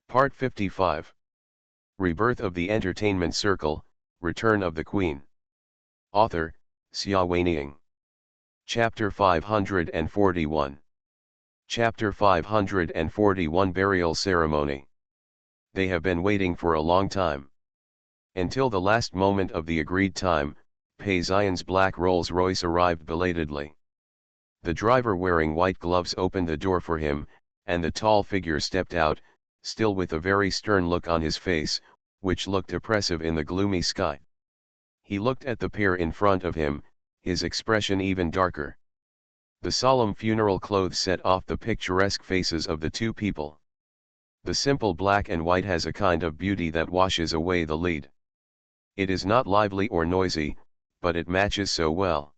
Part 55. Rebirth of the Entertainment Circle, Return of the Queen. Author, Xia Weining. Chapter 541. Chapter 541 Burial Ceremony. They have been waiting for a long time. Until the last moment of the agreed time, Pei Xian's black Rolls-Royce arrived belatedly. The driver wearing white gloves opened the door for him, and the tall figure stepped out, still with a very stern look on his face, which looked oppressive in the gloomy sky. He looked at the pair in front of him, his expression even darker. The solemn funeral clothes set off the picturesque faces of the two people. The simple black and white has a kind of beauty that washes away the lead. It is not lively or noisy, but it matches so well.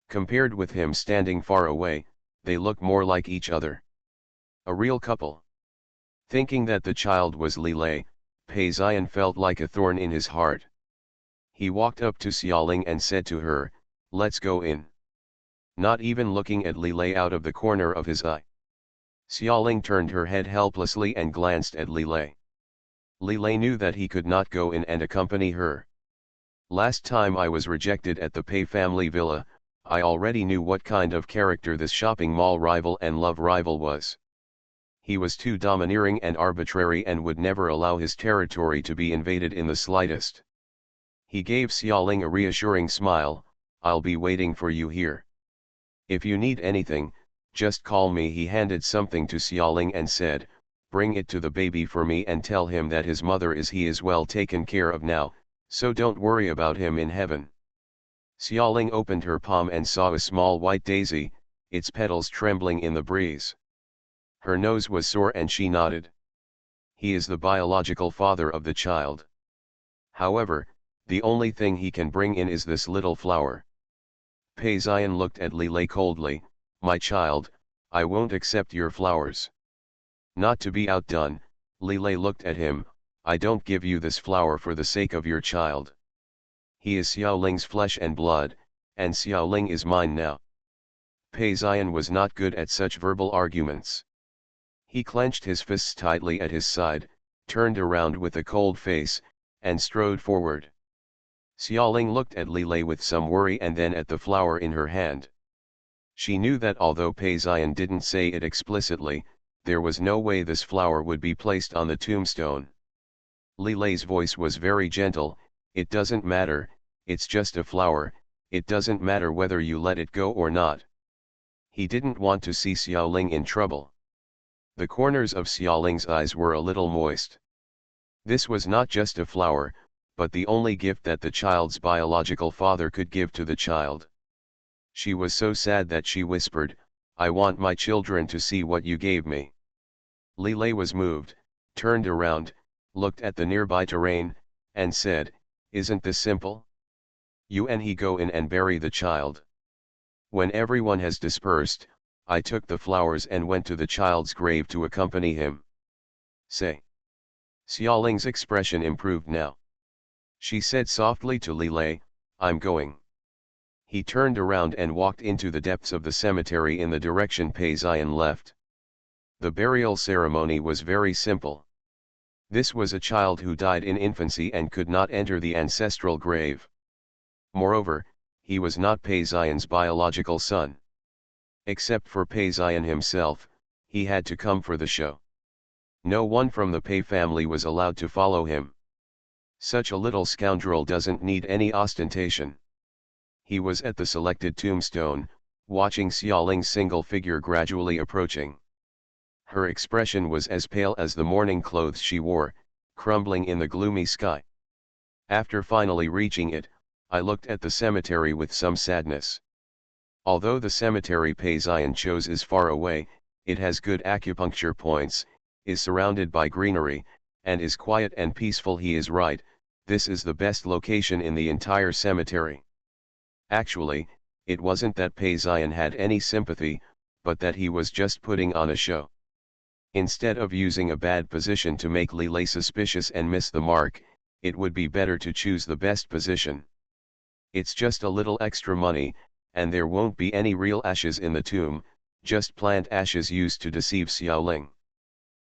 Compared with him standing far away, they look more like each other. A real couple. Thinking that the child was Lilei, Pei Xian felt like a thorn in his heart. He walked up to Xiaoling and said to her, "Let's go in." Not even looking at Lilei out of the corner of his eye. Xiaoling turned her head helplessly and glanced at Lilei. Lilei knew that he could not go in and accompany her. Last time I was rejected at the Pei family villa, I already knew what kind of character this shopping mall rival and love rival was. He was too domineering and arbitrary and would never allow his territory to be invaded in the slightest. He gave Xiaoling a reassuring smile, "I'll be waiting for you here. If you need anything, just call me." He handed something to Xiaoling and said, "Bring it to the baby for me and tell him that his mother is well taken care of now, so don't worry about him in heaven." Xiaoling opened her palm and saw a small white daisy, its petals trembling in the breeze. Her nose was sore and she nodded. He is the biological father of the child. However, the only thing he can bring in is this little flower. Pei Xian looked at Lilei coldly, "My child, I won't accept your flowers." Not to be outdone, Lilei looked at him, "I don't give you this flower for the sake of your child. He is Xiaoling's flesh and blood, and Xiaoling is mine now." Pei Xian was not good at such verbal arguments. He clenched his fists tightly at his side, turned around with a cold face, and strode forward. Xiaoling looked at Lilei with some worry and then at the flower in her hand. She knew that although Pei Xian didn't say it explicitly, there was no way this flower would be placed on the tombstone. Lilei's voice was very gentle, "It doesn't matter, it's just a flower, it doesn't matter whether you let it go or not." He didn't want to see Xiaoling in trouble. The corners of Xiaoling's eyes were a little moist. This was not just a flower, but the only gift that the child's biological father could give to the child. She was so sad that she whispered, "I want my children to see what you gave me." Lilei was moved, turned around, looked at the nearby terrain, and said, "Isn't this simple? You and he go in and bury the child. When everyone has dispersed, I took the flowers and went to the child's grave to accompany him. Say." Xiaoling's expression improved now. She said softly to Lilei, "I'm going." He turned around and walked into the depths of the cemetery in the direction Pei Xian left. The burial ceremony was very simple. This was a child who died in infancy and could not enter the ancestral grave. Moreover, he was not Pei Xian's biological son. Except for Pei Xian himself, he had to come for the show. No one from the Pei family was allowed to follow him. Such a little scoundrel doesn't need any ostentation. He was at the selected tombstone, watching Xiaoling's single figure gradually approaching. Her expression was as pale as the mourning clothes she wore, crumbling in the gloomy sky. After finally reaching it, I looked at the cemetery with some sadness. Although the cemetery Pei Xian chose is far away, it has good acupuncture points, is surrounded by greenery, and is quiet and peaceful. He is right, this is the best location in the entire cemetery. Actually, it wasn't that Pei Xian had any sympathy, but that he was just putting on a show. Instead of using a bad position to make Lilei suspicious and miss the mark, it would be better to choose the best position. It's just a little extra money, and there won't be any real ashes in the tomb, just plant ashes used to deceive Xiaoling.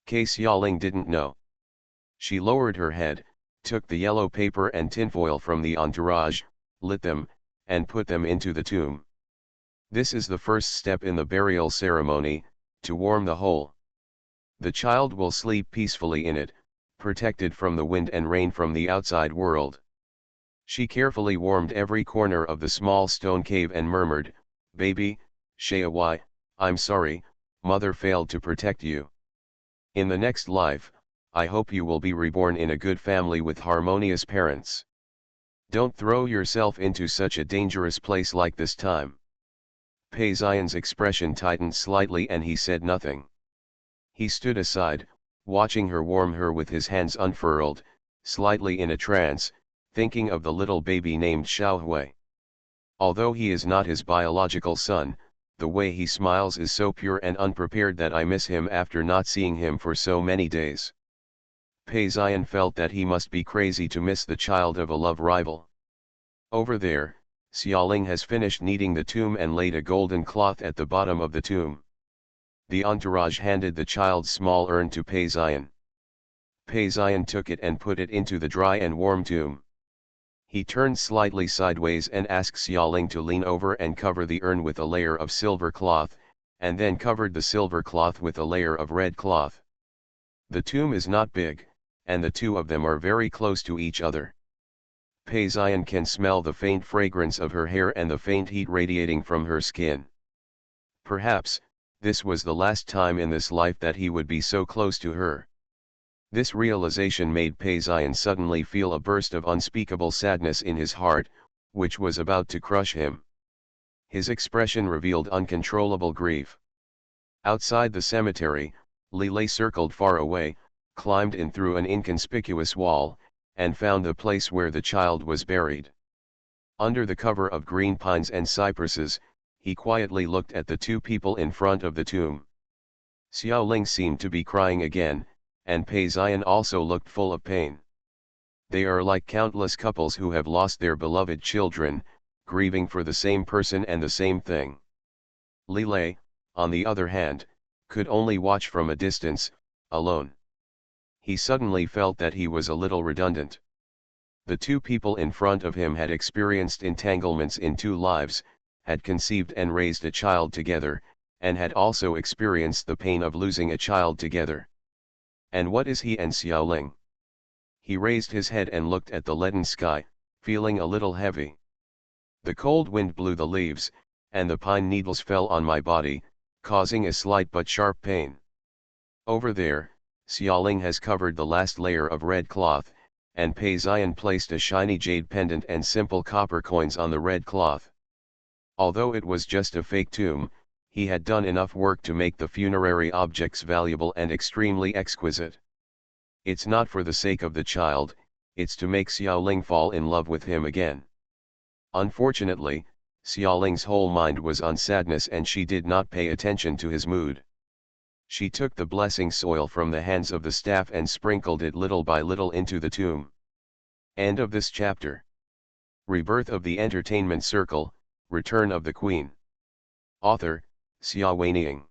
Xiaoling didn't know. She lowered her head, took the yellow paper and tinfoil from the entourage, lit them, and put them into the tomb. This is the first step in the burial ceremony, to warm the hole. The child will sleep peacefully in it, protected from the wind and rain from the outside world. She carefully warmed every corner of the small stone cave and murmured, "Baby, Shayawai, I'm sorry, mother failed to protect you. In the next life, I hope you will be reborn in a good family with harmonious parents. Don't throw yourself into such a dangerous place like this time." Pei Xian's expression tightened slightly and he said nothing. He stood aside, watching her warm her with his hands unfurled, slightly in a trance, thinking of the little baby named Xiaohui. Although he is not his biological son, the way he smiles is so pure and unprepared that I miss him after not seeing him for so many days. Pei Xian felt that he must be crazy to miss the child of a love rival. Over there, Xiaoling has finished kneading the tomb and laid a golden cloth at the bottom of the tomb. The entourage handed the child's small urn to Pei Xian. Pei Xian took it and put it into the dry and warm tomb. He turned slightly sideways and asked Xiaoling to lean over and cover the urn with a layer of silver cloth, and then covered the silver cloth with a layer of red cloth. The tomb is not big, and the two of them are very close to each other. Pei Xian can smell the faint fragrance of her hair and the faint heat radiating from her skin. Perhaps, this was the last time in this life that he would be so close to her. This realization made Pei Xian suddenly feel a burst of unspeakable sadness in his heart, which was about to crush him. His expression revealed uncontrollable grief. Outside the cemetery, Li Lei circled far away, climbed in through an inconspicuous wall, and found the place where the child was buried. Under the cover of green pines and cypresses, he quietly looked at the two people in front of the tomb. Xiaoling seemed to be crying again, and Pei Xian also looked full of pain. They are like countless couples who have lost their beloved children, grieving for the same person and the same thing. Li Lei, on the other hand, could only watch from a distance, alone. He suddenly felt that he was a little redundant. The two people in front of him had experienced entanglements in two lives, had conceived and raised a child together, and had also experienced the pain of losing a child together. And what is he and Xiaoling? He raised his head and looked at the leaden sky, feeling a little heavy. The cold wind blew the leaves, and the pine needles fell on my body, causing a slight but sharp pain. Over there, Xiaoling has covered the last layer of red cloth, and Pei Xian placed a shiny jade pendant and simple copper coins on the red cloth. Although it was just a fake tomb, he had done enough work to make the funerary objects valuable and extremely exquisite. It's not for the sake of the child, it's to make Xiaoling fall in love with him again. Unfortunately, Xiaoling's whole mind was on sadness and she did not pay attention to his mood. She took the blessing soil from the hands of the staff and sprinkled it little by little into the tomb. End of this chapter. Rebirth of the Entertainment Circle, Return of the Queen. Author, Xia Weining.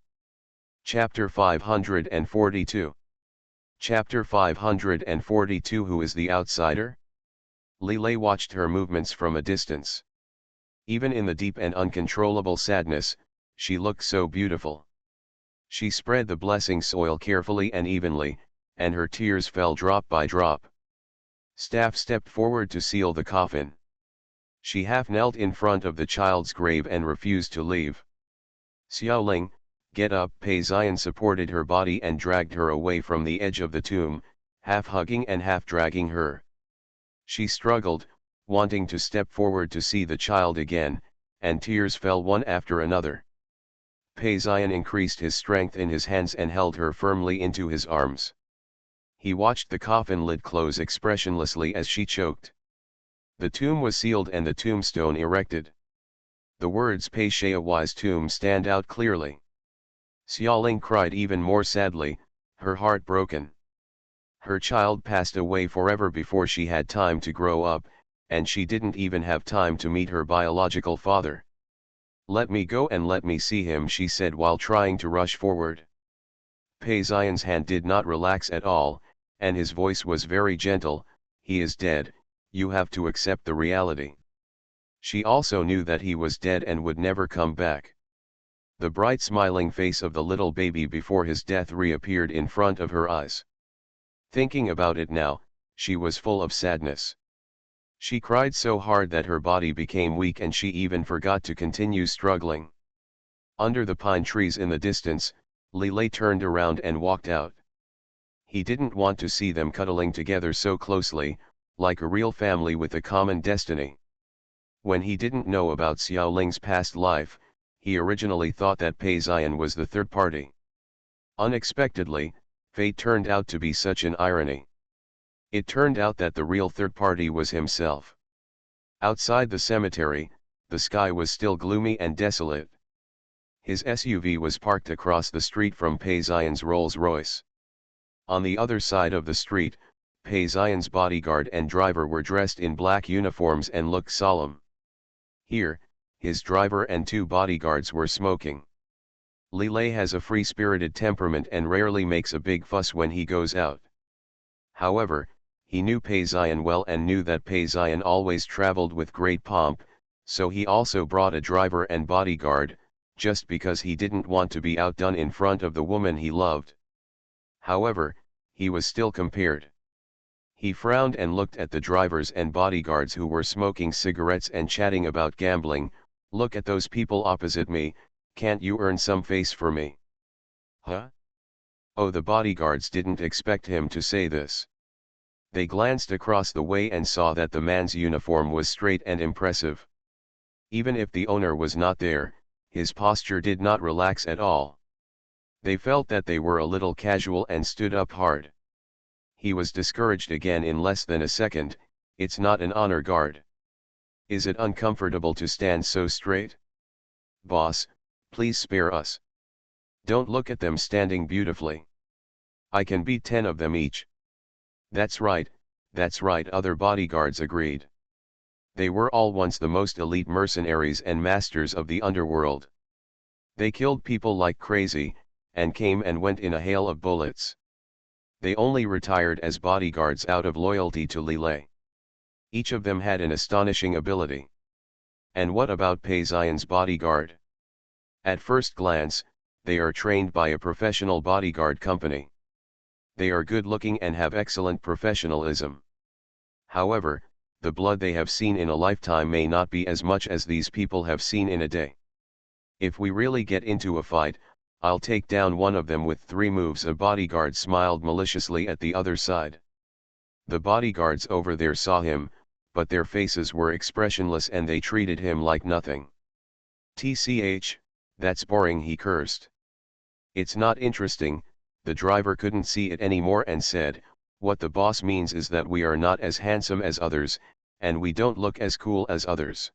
Chapter 542. Chapter 542. Who is the outsider? Li Lei watched her movements from a distance. Even in the deep and uncontrollable sadness, she looked so beautiful. She spread the blessing soil carefully and evenly, and her tears fell drop by drop. Staff stepped forward to seal the coffin. She half knelt in front of the child's grave and refused to leave. Xiaoling, get up! Pei Xian supported her body and dragged her away from the edge of the tomb, half hugging and half dragging her. She struggled, wanting to step forward to see the child again, and tears fell one after another. Pei Xian increased his strength in his hands and held her firmly into his arms. He watched the coffin lid close expressionlessly as she choked. The tomb was sealed and the tombstone erected. The words Pei Xiawai's tomb stand out clearly. Xiaoling cried even more sadly, her heart broken. Her child passed away forever before she had time to grow up, and she didn't even have time to meet her biological father. "Let me go and let me see him," she said while trying to rush forward. Pei Xian's hand did not relax at all, and his voice was very gentle. He is dead, you have to accept the reality. She also knew that he was dead and would never come back. The bright smiling face of the little baby before his death reappeared in front of her eyes. Thinking about it now, she was full of sadness. She cried so hard that her body became weak and she even forgot to continue struggling. Under the pine trees in the distance, Li Lei turned around and walked out. He didn't want to see them cuddling together so closely, like a real family with a common destiny. When he didn't know about Xiao Ling's past life, he originally thought that Pei Xian was the third party. Unexpectedly, fate turned out to be such an irony. It turned out that the real third party was himself. Outside the cemetery, the sky was still gloomy and desolate. His SUV was parked across the street from Pei Xian's Rolls-Royce. On the other side of the street, Pei Xian's bodyguard and driver were dressed in black uniforms and looked solemn. Here, his driver and two bodyguards were smoking. Li Lei has a free-spirited temperament and rarely makes a big fuss when he goes out. However, he knew Pei Xian well and knew that Pei Xian always traveled with great pomp, so he also brought a driver and bodyguard, just because he didn't want to be outdone in front of the woman he loved. However, he was still compared. He frowned and looked at the drivers and bodyguards who were smoking cigarettes and chatting about gambling. Look at those people opposite me, can't you earn some face for me? Huh? Oh, the bodyguards didn't expect him to say this. They glanced across the way and saw that the man's uniform was straight and impressive. Even if the owner was not there, his posture did not relax at all. They felt that they were a little casual and stood up hard. He was discouraged again in less than a second. It's not an honor guard. Is it uncomfortable to stand so straight? Boss, please spare us. Don't look at them standing beautifully. I can beat 10 of them each. That's right, other bodyguards agreed. They were all once the most elite mercenaries and masters of the underworld. They killed people like crazy, and came and went in a hail of bullets. They only retired as bodyguards out of loyalty to Li Lei. Each of them had an astonishing ability. And what about Pei Xian's bodyguard? At first glance, they are trained by a professional bodyguard company. They are good-looking and have excellent professionalism. However, the blood they have seen in a lifetime may not be as much as these people have seen in a day. If we really get into a fight, I'll take down one of them with 3 moves. A bodyguard smiled maliciously at the other side. The bodyguards over there saw him, but their faces were expressionless and they treated him like nothing. TCH, that's boring, he cursed. It's not interesting. The driver couldn't see it anymore and said, what the boss means is that we are not as handsome as others, and we don't look as cool as others.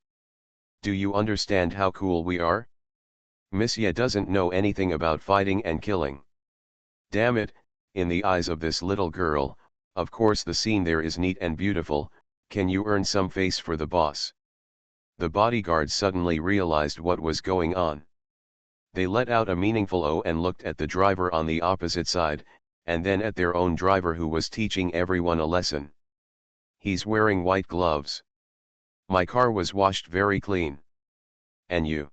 Do you understand how cool we are? Monsieur doesn't know anything about fighting and killing. Damn it, in the eyes of this little girl, of course the scene there is neat and beautiful. Can you earn some face for the boss? The bodyguards suddenly realized what was going on. They let out a meaningful "oh" and looked at the driver on the opposite side, and then at their own driver who was teaching everyone a lesson. He's wearing white gloves. My car was washed very clean. And you?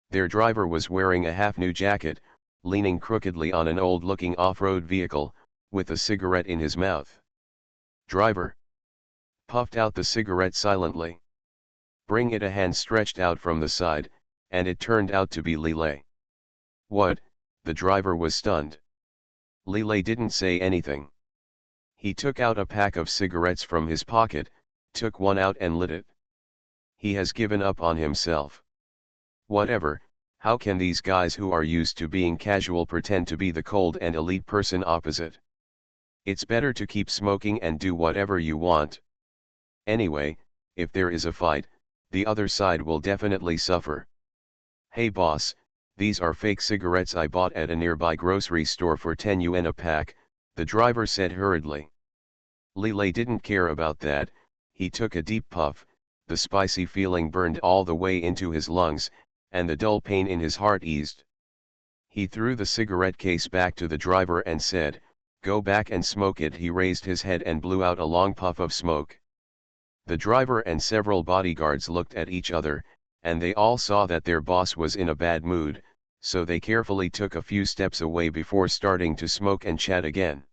Their driver was wearing a half-new jacket, leaning crookedly on an old-looking off-road vehicle, with a cigarette in his mouth. Driver puffed out the cigarette silently. Bring it. A hand stretched out from the side, and it turned out to be Li Lei. What? The driver was stunned. Li Lei didn't say anything. He took out a pack of cigarettes from his pocket, took one out and lit it. He has given up on himself. Whatever, how can these guys who are used to being casual pretend to be the cold and elite person opposite? It's better to keep smoking and do whatever you want. Anyway, if there is a fight, the other side will definitely suffer. Hey boss, these are fake cigarettes I bought at a nearby grocery store for 10 yuan a pack, the driver said hurriedly. Li Lei didn't care about that. He took a deep puff, the spicy feeling burned all the way into his lungs, and the dull pain in his heart eased. He threw the cigarette case back to the driver and said, "Go back and smoke it." He raised his head and blew out a long puff of smoke. The driver and several bodyguards looked at each other, and they all saw that their boss was in a bad mood, so they carefully took a few steps away before starting to smoke and chat again.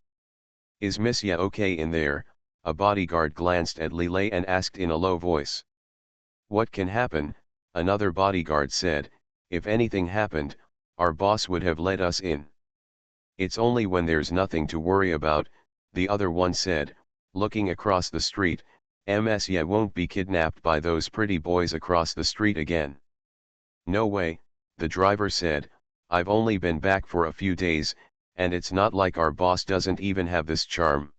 "Is Monsieur okay in there?" A bodyguard glanced at Lillet and asked in a low voice. "What can happen?" Another bodyguard said. "If anything happened, our boss would have let us in." "It's only when there's nothing to worry about," the other one said, looking across the street. "Monsieur won't be kidnapped by those pretty boys across the street again." "No way," the driver said. "I've only been back for a few days, and it's not like our boss doesn't even have this charm."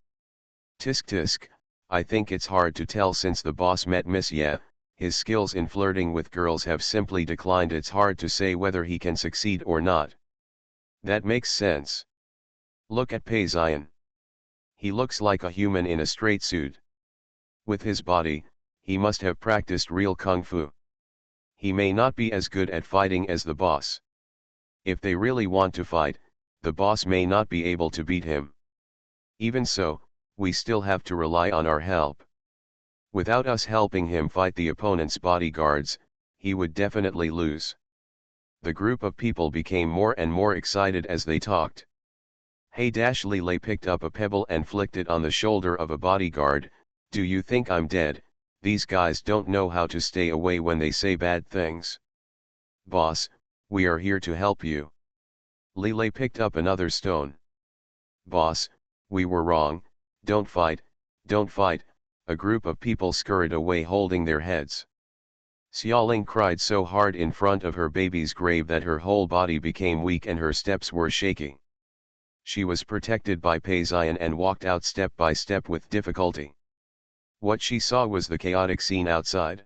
"Tisk tisk, I think it's hard to tell since the boss met Monsieur. His skills in flirting with girls have simply declined. It's hard to say whether he can succeed or not." "That makes sense. Look at Paysan. He looks like a human in a straight suit. With his body, he must have practiced real kung fu. He may not be as good at fighting as the boss. If they really want to fight, the boss may not be able to beat him. Even so, we still have to rely on our help. Without us helping him fight the opponent's bodyguards, he would definitely lose." The group of people became more and more excited as they talked. "Hey!" Lillet picked up a pebble and flicked it on the shoulder of a bodyguard. "Do you think I'm dead? These guys don't know how to stay away when they say bad things." "Boss, we are here to help you." Lillet picked up another stone. "Boss, we were wrong, don't fight, don't fight." A group of people scurried away holding their heads. Xiaoling cried so hard in front of her baby's grave that her whole body became weak and her steps were shaky. She was protected by Paysan and walked out step by step with difficulty. What she saw was the chaotic scene outside.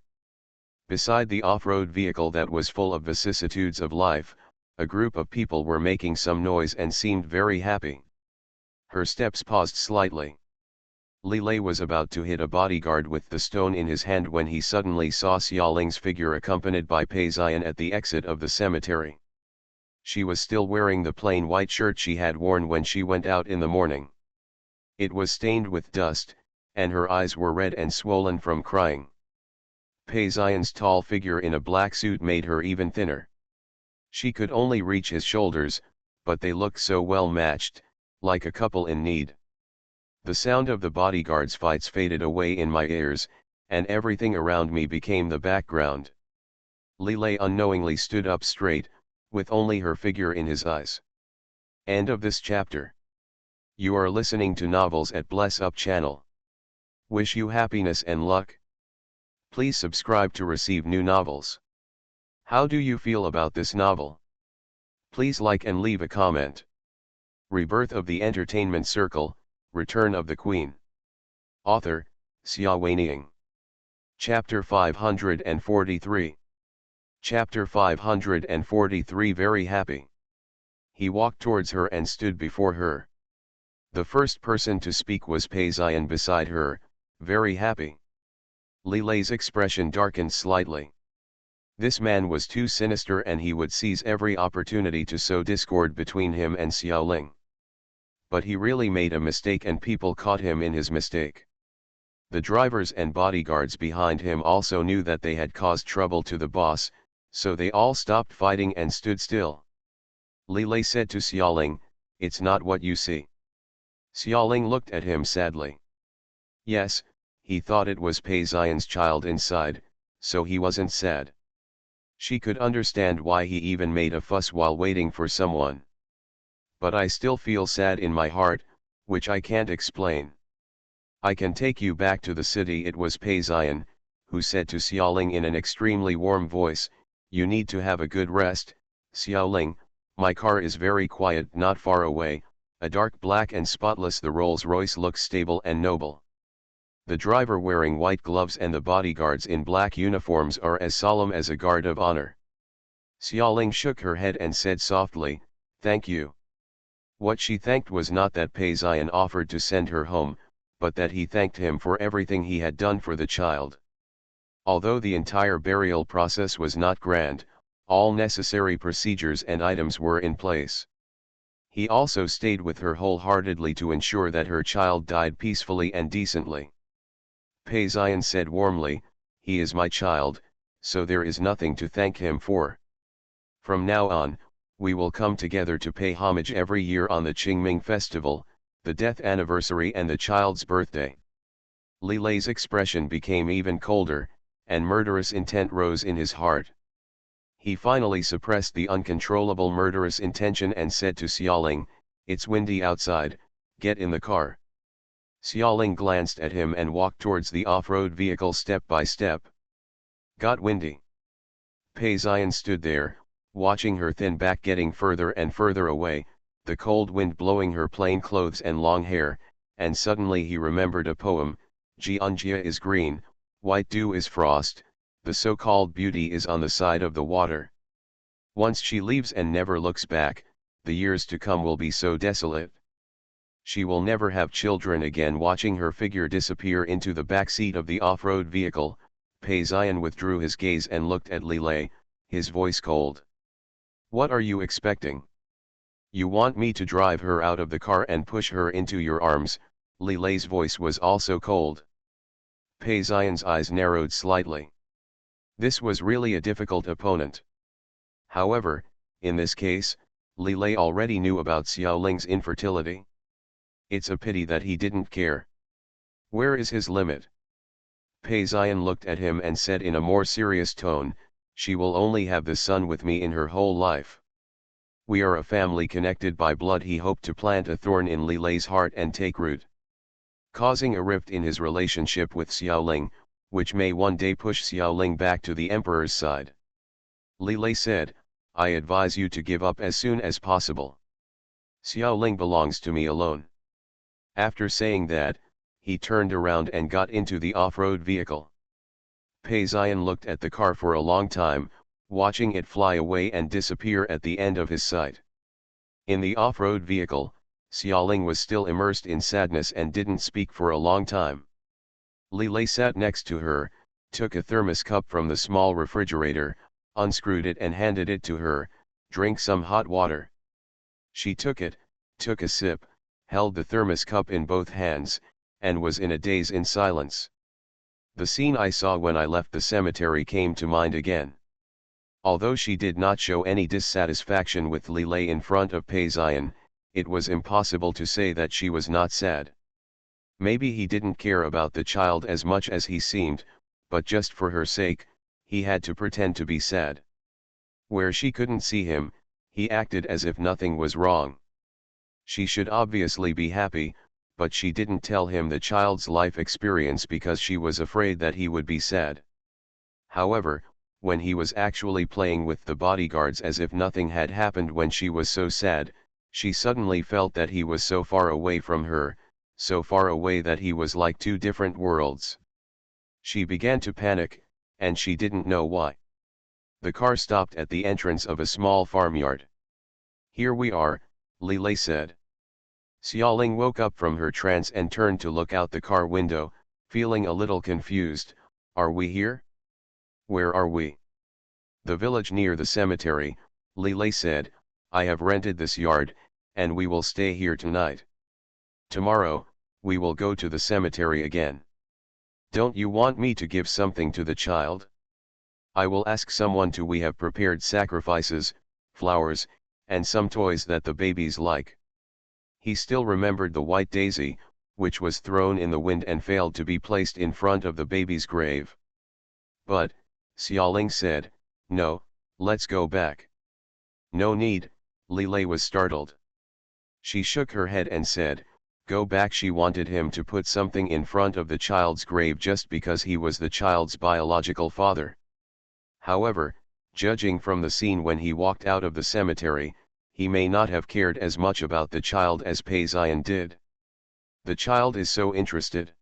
Beside the off-road vehicle that was full of vicissitudes of life, a group of people were making some noise and seemed very happy. Her steps paused slightly. Lillet was about to hit a bodyguard with the stone in his hand when he suddenly saw Xiaoling's figure accompanied by Paysan at the exit of the cemetery. She was still wearing the plain white shirt she had worn when she went out in the morning. It was stained with dust, and her eyes were red and swollen from crying. Paysan's tall figure in a black suit made her even thinner. She could only reach his shoulders, but they looked so well matched, like a couple in need. The sound of the bodyguards' fights faded away in my ears, and everything around me became the background. Lillet unknowingly stood up straight, with only her figure in his eyes. End of this chapter. You are listening to Novels at Bless Up channel. Wish you happiness and luck. Please subscribe to receive new novels. How do you feel about this novel? Please like and leave a comment. Rebirth of the Entertainment Circle, Return of the Queen. Author, Xia Weining. Chapter 543. Chapter 543. Very happy. He walked towards her and stood before her. The first person to speak was Paysan beside her. Very happy. Lillet's expression darkened slightly. This man was too sinister and he would seize every opportunity to sow discord between him and Xiaoling. But he really made a mistake and people caught him in his mistake. The drivers and bodyguards behind him also knew that they had caused trouble to the boss, so they all stopped fighting and stood still. Lillet said to Xiaoling, "It's not what you see." Xiaoling looked at him sadly. Yes, he thought it was Paysan's child inside, so he wasn't sad. She could understand why he even made a fuss while waiting for someone. "But I still feel sad in my heart, which I can't explain." "I can take you back to the city." It was Paysan, who said to Xiaoling in an extremely warm voice, "You need to have a good rest, Xiaoling. My car is very quiet not far away, a dark black and spotless. The Rolls-Royce looks stable and noble. The driver wearing white gloves and the bodyguards in black uniforms are as solemn as a guard of honor." Xiaoling shook her head and said softly, "Thank you." What she thanked was not that Paysan offered to send her home, but that he thanked him for everything he had done for the child. Although the entire burial process was not grand, All necessary procedures and items were in place. He also stayed with her wholeheartedly to ensure that her child died peacefully and decently. Pei Ziyan said warmly, "He is my child, so there is nothing to thank him for. From now on, we will come together to pay homage every year on the Qingming festival, the death anniversary and the child's birthday." Li Lei's expression became even colder, and murderous intent rose in his heart. He finally suppressed the uncontrollable murderous intention and said to Xiaoling, "It's windy outside, get in the car." Xiaoling glanced at him and walked towards the off-road vehicle step by step. Got windy. Pei Ziyan stood there, watching her thin back getting further and further away, the cold wind blowing her plain clothes and long hair, and suddenly he remembered a poem: Jianjia is green, white dew is frost, the so-called beauty is on the side of the water. Once she leaves and never looks back, the years to come will be so desolate. She will never have children again. Watching her figure disappear into the back seat of the off-road vehicle, Pei Ziyan withdrew his gaze and looked at Li Lei, his voice cold. "What are you expecting? You want me to drive her out of the car and push her into your arms?" Li Lei's voice was also cold. Pei Ziyan's eyes narrowed slightly. This was really a difficult opponent. However, in this case, Li Lei already knew about Xiaoling's infertility. It's a pity that he didn't care. Where is his limit? Pei Ziyan looked at him and said in a more serious tone, "She will only have the son with me in her whole life. We are a family connected by blood." He hoped to plant a thorn in Li Lei's heart and take root, causing a rift in his relationship with Xiaoling, which may one day push Xiaoling back to the emperor's side. Li Lei said, "I advise you to give up as soon as possible. Xiaoling belongs to me alone." After saying that, he turned around and got into the off-road vehicle. Pei Ziyan looked at the car for a long time, watching it fly away and disappear at the end of his sight. In the off-road vehicle, Xiaoling was still immersed in sadness and didn't speak for a long time. Li Lei sat next to her, took a thermos cup from the small refrigerator, unscrewed it and handed it to her. "Drink some hot water." She took it, took a sip, held the thermos cup in both hands, and was in a daze in silence. The scene I saw when I left the cemetery came to mind again. Although she did not show any dissatisfaction with Li Lei in front of Pei Ziyan, it was impossible to say that she was not sad. Maybe he didn't care about the child as much as he seemed, but just for her sake, he had to pretend to be sad. Where she couldn't see him, he acted as if nothing was wrong. She should obviously be happy, but she didn't tell him the child's life experience because she was afraid that he would be sad. However, when he was actually playing with the bodyguards as if nothing had happened when she was so sad, she suddenly felt that he was so far away from her, so far away that he was like two different worlds. She began to panic, and she didn't know why. The car stopped at the entrance of a small farmyard. "Here we are," Li Lei said. Xiaoling woke up from her trance and turned to look out the car window, feeling a little confused. "Are we here? Where are we?" "The village near the cemetery," Li Lei said. "I have rented this yard, and we will stay here tonight. Tomorrow, we will go to the cemetery again. Don't you want me to give something to the child? I will ask someone to. We have prepared sacrifices, flowers, and some toys that the babies like." He still remembered the white daisy, which was thrown in the wind and failed to be placed in front of the baby's grave. "But," Xiaoling said, "no, let's go back." "No need," Li Lei was startled. She shook her head and said, "Go back." She wanted him to put something in front of the child's grave just because he was the child's biological father. However, judging from the scene when he walked out of the cemetery, he may not have cared as much about the child as Pei Ziyan did. The child is so interested.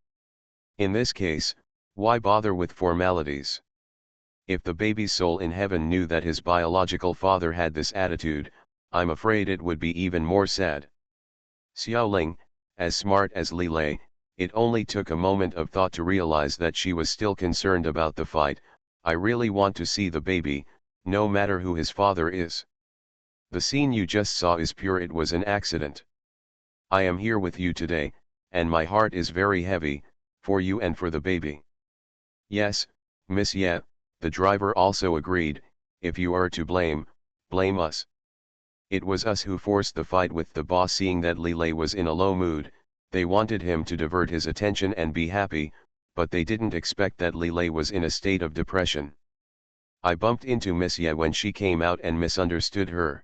In this case, why bother with formalities? If the baby's soul in heaven knew that his biological father had this attitude, I'm afraid it would be even more sad. Xiaoling, as smart as Li Lei, it only took a moment of thought to realize that she was still concerned about the fight. "I really want to see the baby," no matter who his father is. The scene you just saw is pure, it was an accident. I am here with you today, and my heart is very heavy, for you and for the baby. Yes, Monsieur, the driver also agreed, if you are to blame, blame us. It was us who forced the fight with the boss. Seeing that Lillet was in a low mood, they wanted him to divert his attention and be happy, but they didn't expect that Lillet was in a state of depression. I bumped into Monsieur when she came out and misunderstood her.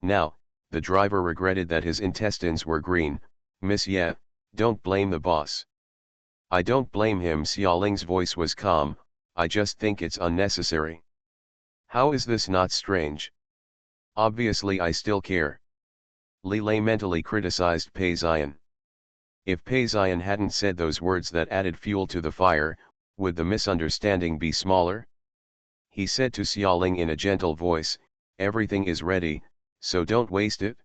Now, the driver regretted that his intestines were green. Monsieur, don't blame the boss. I don't blame him. Xiaoling's voice was calm, I just think it's unnecessary. How is this not strange? Obviously I still care. Lillet mentally criticized Pei Xian. If Pei Xian hadn't said those words that added fuel to the fire, would the misunderstanding be smaller? He said to Xiaoling in a gentle voice, everything is ready, so don't waste it.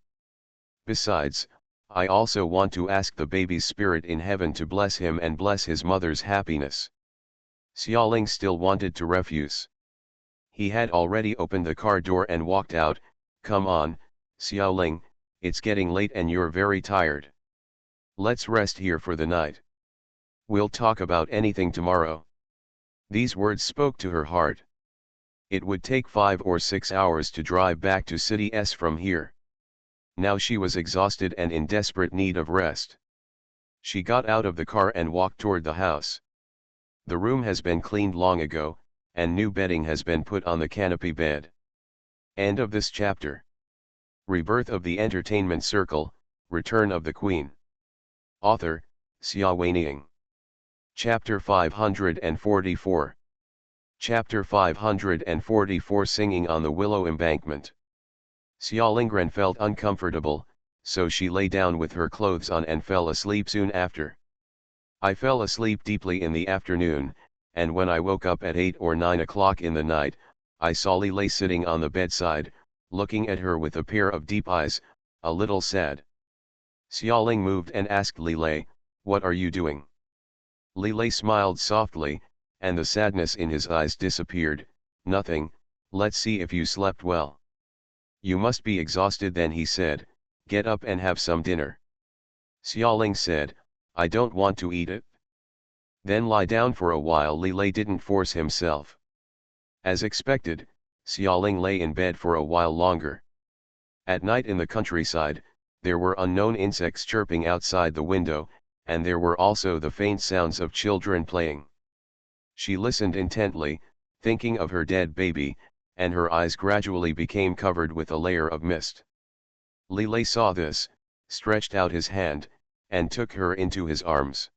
Besides, I also want to ask the baby's spirit in heaven to bless him and bless his mother's happiness. Xiaoling still wanted to refuse. He had already opened the car door and walked out. Come on, Xiaoling, it's getting late and you're very tired. Let's rest here for the night. We'll talk about anything tomorrow. These words spoke to her heart. It would take 5 or 6 hours to drive back to City S from here. Now she was exhausted and in desperate need of rest. She got out of the car and walked toward the house. The room has been cleaned long ago, and new bedding has been put on the canopy bed. End of this chapter. Rebirth of the Entertainment Circle, Return of the Queen. Author, Xia Weining. Chapter 544. Chapter 544 Singing on the Willow Embankment. Xia Lingren felt uncomfortable, so she lay down with her clothes on and fell asleep soon after. I fell asleep deeply in the afternoon, and when I woke up at 8 or 9 o'clock in the night, I saw Lillet sitting on the bedside, looking at her with a pair of deep eyes, a little sad. Xiaoling moved and asked Lillet, what are you doing? Lillet smiled softly, and the sadness in his eyes disappeared. Nothing, let's see if you slept well. You must be exhausted then, he said, get up and have some dinner. Xiaoling said, I don't want to eat it. Then lie down for a while. Lillet didn't force himself. As expected, Xiaoling lay in bed for a while longer. At night in the countryside, there were unknown insects chirping outside the window, and there were also the faint sounds of children playing. She listened intently, thinking of her dead baby, and her eyes gradually became covered with a layer of mist. Lillet saw this, stretched out his hand, and took her into his arms.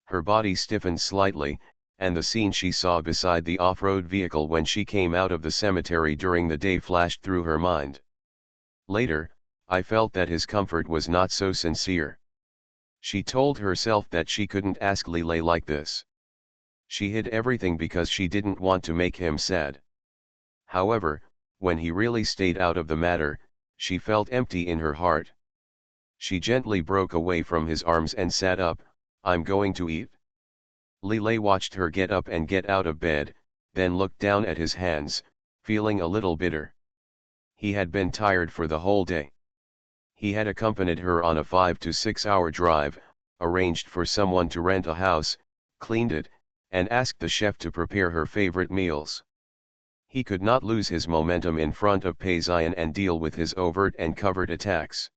Her body stiffened slightly, and the scene she saw beside the off-road vehicle when she came out of the cemetery during the day flashed through her mind. Later, I felt that his comfort was not so sincere. She told herself that she couldn't ask Lillet like this. She hid everything because she didn't want to make him sad. However, when he really stayed out of the matter, she felt empty in her heart. She gently broke away from his arms and sat up. I'm going to eat. Lillet watched her get up and get out of bed, then looked down at his hands, feeling a little bitter. He had been tired for the whole day. He had accompanied her on a 5 to 6 hour drive, arranged for someone to rent a house, cleaned it, and asked the chef to prepare her favorite meals. He could not lose his momentum in front of Pei Xian and deal with his overt and covert attacks.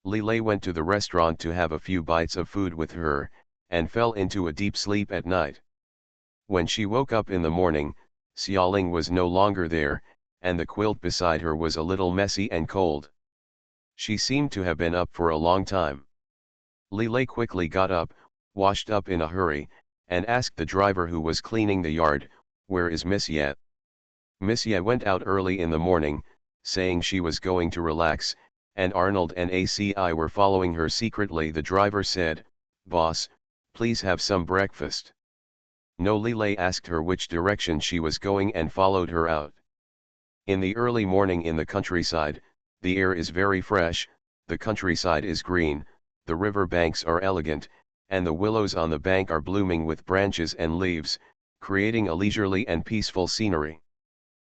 Lillet went to the restaurant to have a few bites of food with her, and fell into a deep sleep at night. When she woke up in the morning, Xiaoling was no longer there, and the quilt beside her was a little messy and cold. She seemed to have been up for a long time. Lillet quickly got up, washed up in a hurry, and asked the driver who was cleaning the yard, where is Monsieur? Monsieur went out early in the morning, saying she was going to relax, and Arnold and ACI were following her secretly. The driver said, Boss, please have some breakfast. No. Lillet asked her which direction she was going and followed her out. In the early morning in the countryside, the air is very fresh, the countryside is green, the river banks are elegant, and the willows on the bank are blooming with branches and leaves, creating a leisurely and peaceful scenery.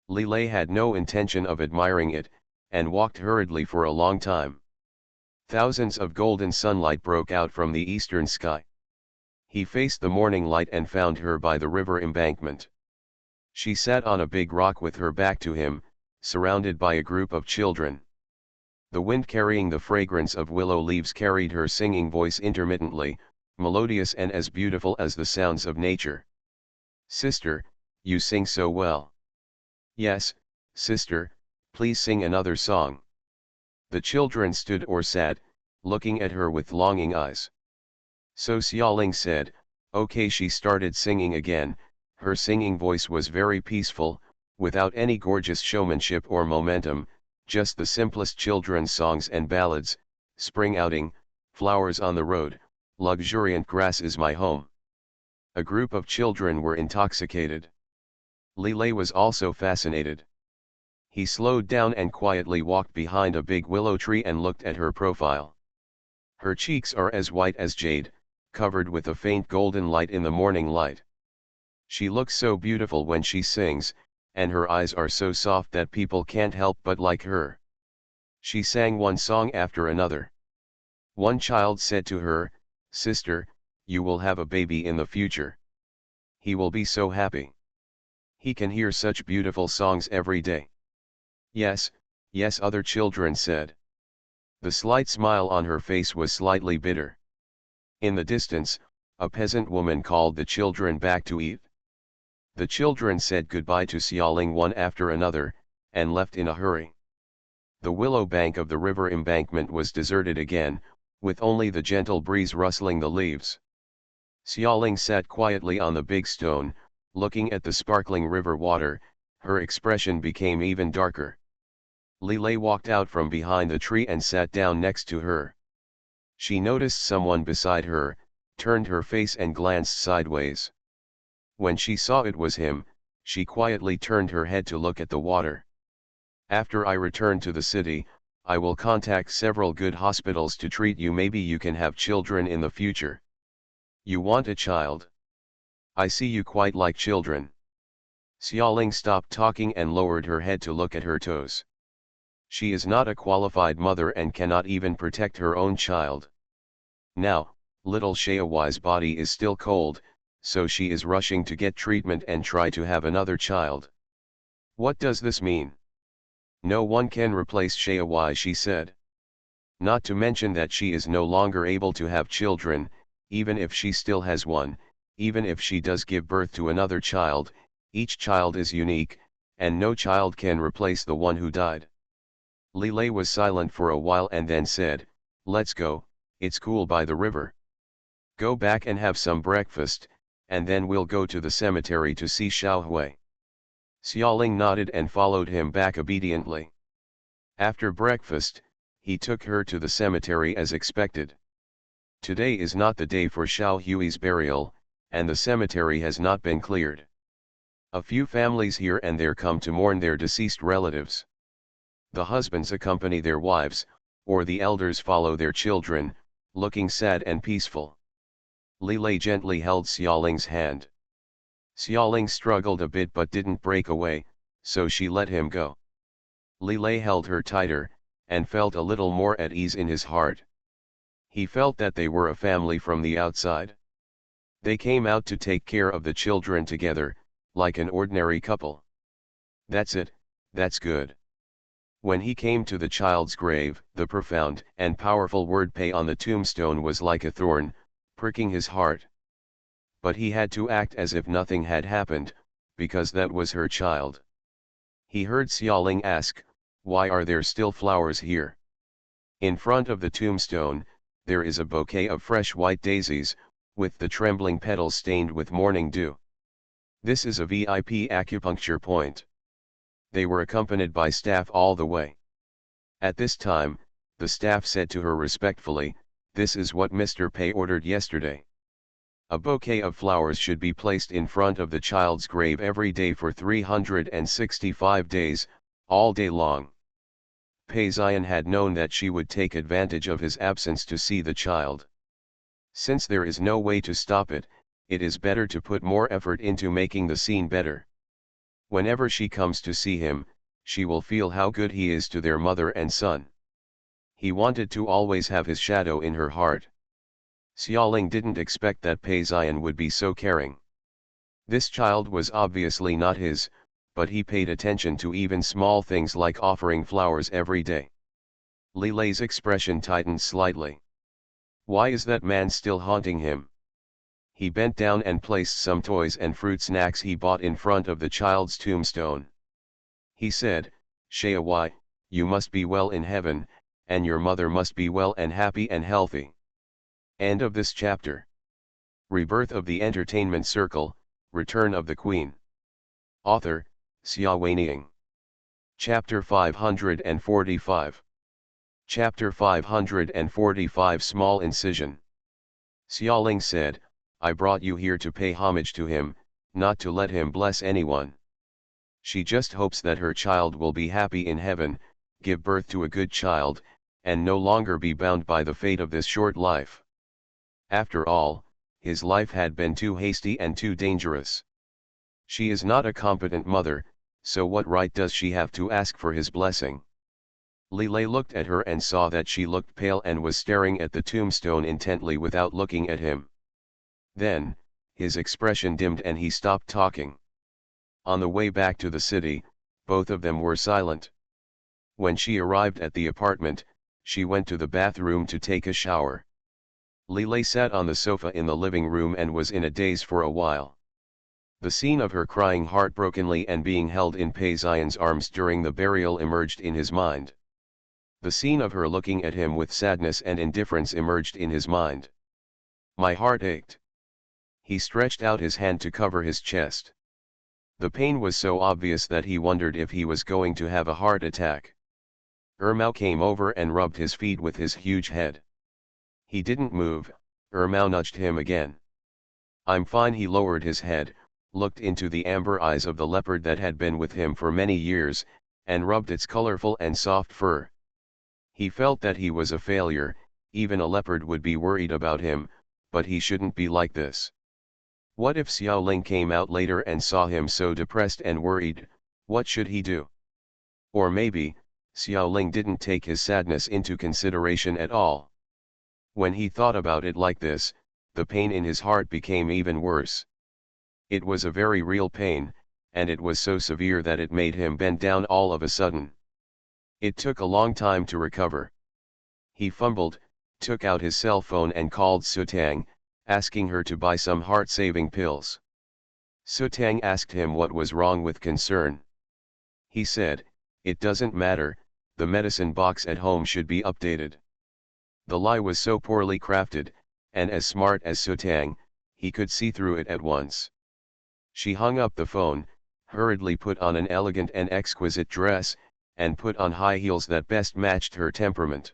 Li Lei had no intention of admiring it, and walked hurriedly for a long time. Thousands of golden sunlight broke out from the eastern sky. He faced the morning light and found her by the river embankment. She sat on a big rock with her back to him, surrounded by a group of children. The wind carrying the fragrance of willow leaves carried her singing voice intermittently, melodious and as beautiful as the sounds of nature. "Sister, you sing so well." "Yes, sister, please sing another song." The children stood or sat, looking at her with longing eyes. So Xiaoling said, "Okay." She started singing again. Her singing voice was very peaceful, without any gorgeous showmanship or momentum, just the simplest children's songs and ballads: "Spring outing, flowers on the road, luxuriant grass is my home." A group of children were intoxicated. Li Lei was also fascinated. He slowed down and quietly walked behind a big willow tree and looked at her profile. Her cheeks are as white as jade, covered with a faint golden light in the morning light. She looks so beautiful when she sings, and her eyes are so soft that people can't help but like her. She sang one song after another. One child said to her, "Sister, you will have a baby in the future. He will be so happy. He can hear such beautiful songs every day." "Yes, yes," other children said. The slight smile on her face was slightly bitter. In the distance, a peasant woman called the children back to eat. The children said goodbye to Xiaoling one after another, and left in a hurry. The willow bank of the river embankment was deserted again, with only the gentle breeze rustling the leaves. Xiaoling sat quietly on the big stone, looking at the sparkling river water. Her expression became even darker. Li Lei walked out from behind the tree and sat down next to her. She noticed someone beside her, turned her face and glanced sideways. When she saw it was him, she quietly turned her head to look at the water. "After I return to the city, I will contact several good hospitals to treat you. Maybe you can have children in the future." "You want a child? I see you quite like children." Xiaoling stopped talking and lowered her head to look at her toes. She is not a qualified mother and cannot even protect her own child. Now, little Xiaohuai's body is still cold, so she is rushing to get treatment and try to have another child. "What does this mean? No one can replace Xiaohuai," she said. "Not to mention that she is no longer able to have children. Even if she still has one, even if she does give birth to another child, each child is unique, and no child can replace the one who died." Li Lei was silent for a while and then said, "Let's go, it's cool by the river. Go back and have some breakfast, and then we'll go to the cemetery to see Xiaohui." Xiaoling nodded and followed him back obediently. After breakfast, he took her to the cemetery as expected. Today is not the day for Xiaohui's burial, and the cemetery has not been cleared. A few families here and there come to mourn their deceased relatives. The husbands accompany their wives, or the elders follow their children, looking sad and peaceful. Li Lei gently held Xiaoling's hand. Xiaoling struggled a bit but didn't break away, so she let him go. Li Lei held her tighter, and felt a little more at ease in his heart. He felt that they were a family from the outside. They came out to take care of the children together, like an ordinary couple. That's it, that's good. When he came to the child's grave, the profound and powerful word "pay" on the tombstone was like a thorn, pricking his heart. But he had to act as if nothing had happened, because that was her child. He heard Xiaoling ask, "Why are there still flowers here?" In front of the tombstone, there is a bouquet of fresh white daisies, with the trembling petals stained with morning dew. This is a VIP acupuncture point. They were accompanied by staff all the way. At this time, the staff said to her respectfully, "This is what Mr. Pei ordered yesterday. A bouquet of flowers should be placed in front of the child's grave every day for 365 days, all day long." Pei Xian had known that she would take advantage of his absence to see the child. Since there is no way to stop it, it is better to put more effort into making the scene better. Whenever she comes to see him, she will feel how good he is to their mother and son. He wanted to always have his shadow in her heart. Xiaoling didn't expect that Pei Xian would be so caring. This child was obviously not his, but he paid attention to even small things like offering flowers every day. Li Lei's expression tightened slightly. Why is that man still haunting him? He bent down and placed some toys and fruit snacks he bought in front of the child's tombstone. He said, Xiaowai, you must be well in heaven, and your mother must be well and happy and healthy. End of this chapter. Rebirth of the Entertainment Circle, Return of the Queen. Author, Xia Weining. Chapter 545. Chapter 545 Small Incision. Xiaoling said, I brought you here to pay homage to him, not to let him bless anyone. She just hopes that her child will be happy in heaven, give birth to a good child, and no longer be bound by the fate of this short life. After all, his life had been too hasty and too dangerous. She is not a competent mother, so what right does she have to ask for his blessing? Li Lei looked at her and saw that she looked pale and was staring at the tombstone intently without looking at him. Then, his expression dimmed and he stopped talking. On the way back to the city, both of them were silent. When she arrived at the apartment, she went to the bathroom to take a shower. Li Lei sat on the sofa in the living room and was in a daze for a while. The scene of her crying heartbrokenly and being held in Pei Xian's arms during the burial emerged in his mind. The scene of her looking at him with sadness and indifference emerged in his mind. My heart ached. He stretched out his hand to cover his chest. The pain was so obvious that he wondered if he was going to have a heart attack. Ermao came over and rubbed his feet with his huge head. He didn't move. Ermao nudged him again. I'm fine. He lowered his head, looked into the amber eyes of the leopard that had been with him for many years, and rubbed its colorful and soft fur. He felt that he was a failure, even a leopard would be worried about him, but he shouldn't be like this. What if Xiaoling came out later and saw him so depressed and worried? What should he do? Or maybe, Xiaoling didn't take his sadness into consideration at all. When he thought about it like this, the pain in his heart became even worse. It was a very real pain, and it was so severe that it made him bend down all of a sudden. It took a long time to recover. He fumbled, took out his cell phone and called Sutang, asking her to buy some heart-saving pills. Sutang asked him what was wrong with concern. He said, it doesn't matter, the medicine box at home should be updated. The lie was so poorly crafted, and as smart as Sutang, he could see through it at once. She hung up the phone, hurriedly put on an elegant and exquisite dress, and put on high heels that best matched her temperament.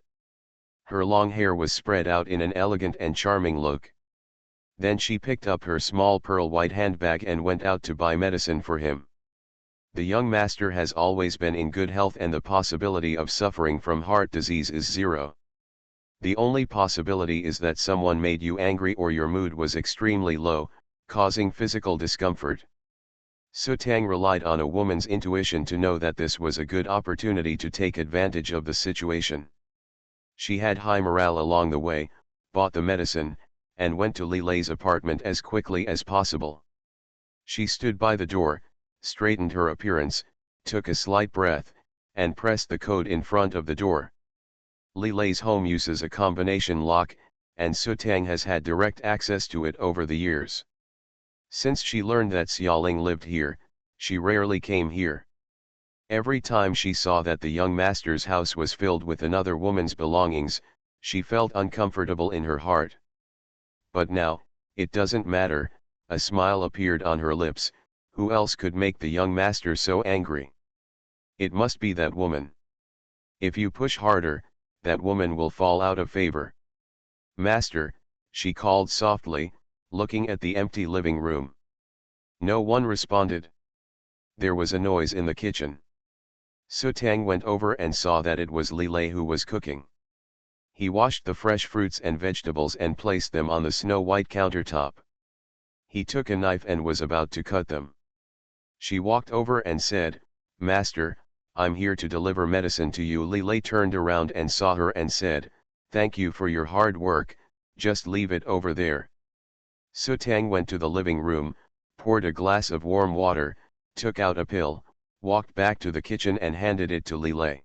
Her long hair was spread out in an elegant and charming look. Then she picked up her small pearl-white handbag and went out to buy medicine for him. The young master has always been in good health and the possibility of suffering from heart disease is zero. The only possibility is that someone made you angry or your mood was extremely low, causing physical discomfort. Sutang relied on a woman's intuition to know that this was a good opportunity to take advantage of the situation. She had high morale along the way, bought the medicine, and went to Li Lei's apartment as quickly as possible. She stood by the door, straightened her appearance, took a slight breath, and pressed the code in front of the door. Li Lei's home uses a combination lock, and Sutang has had direct access to it over the years. Since she learned that Xiaoling lived here, she rarely came here. Every time she saw that the young master's house was filled with another woman's belongings, she felt uncomfortable in her heart. But now, it doesn't matter, a smile appeared on her lips. Who else could make the young master so angry? It must be that woman. If you push harder, that woman will fall out of favor. Master, she called softly, looking at the empty living room. No one responded. There was a noise in the kitchen. Sutang went over and saw that it was Li Lei who was cooking. He washed the fresh fruits and vegetables and placed them on the snow-white countertop. He took a knife and was about to cut them. She walked over and said, "Master, I'm here to deliver medicine to you." Lilei turned around and saw her and said, "Thank you for your hard work, just leave it over there." Sutang went to the living room, poured a glass of warm water, took out a pill, walked back to the kitchen and handed it to Lilei.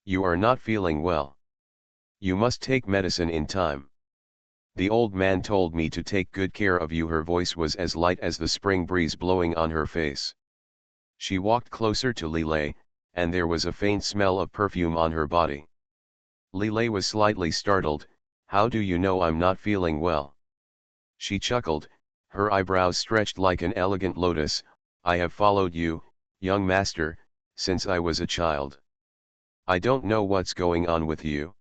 "You are not feeling well. You must take medicine in time. The old man told me to take good care of you." Her voice was as light as the spring breeze blowing on her face. She walked closer to Lilei, and there was a faint smell of perfume on her body. Lilei was slightly startled. "How do you know I'm not feeling well?" She chuckled, her eyebrows stretched like an elegant lotus. "I have followed you, young master, since I was a child. I don't know what's going on with you.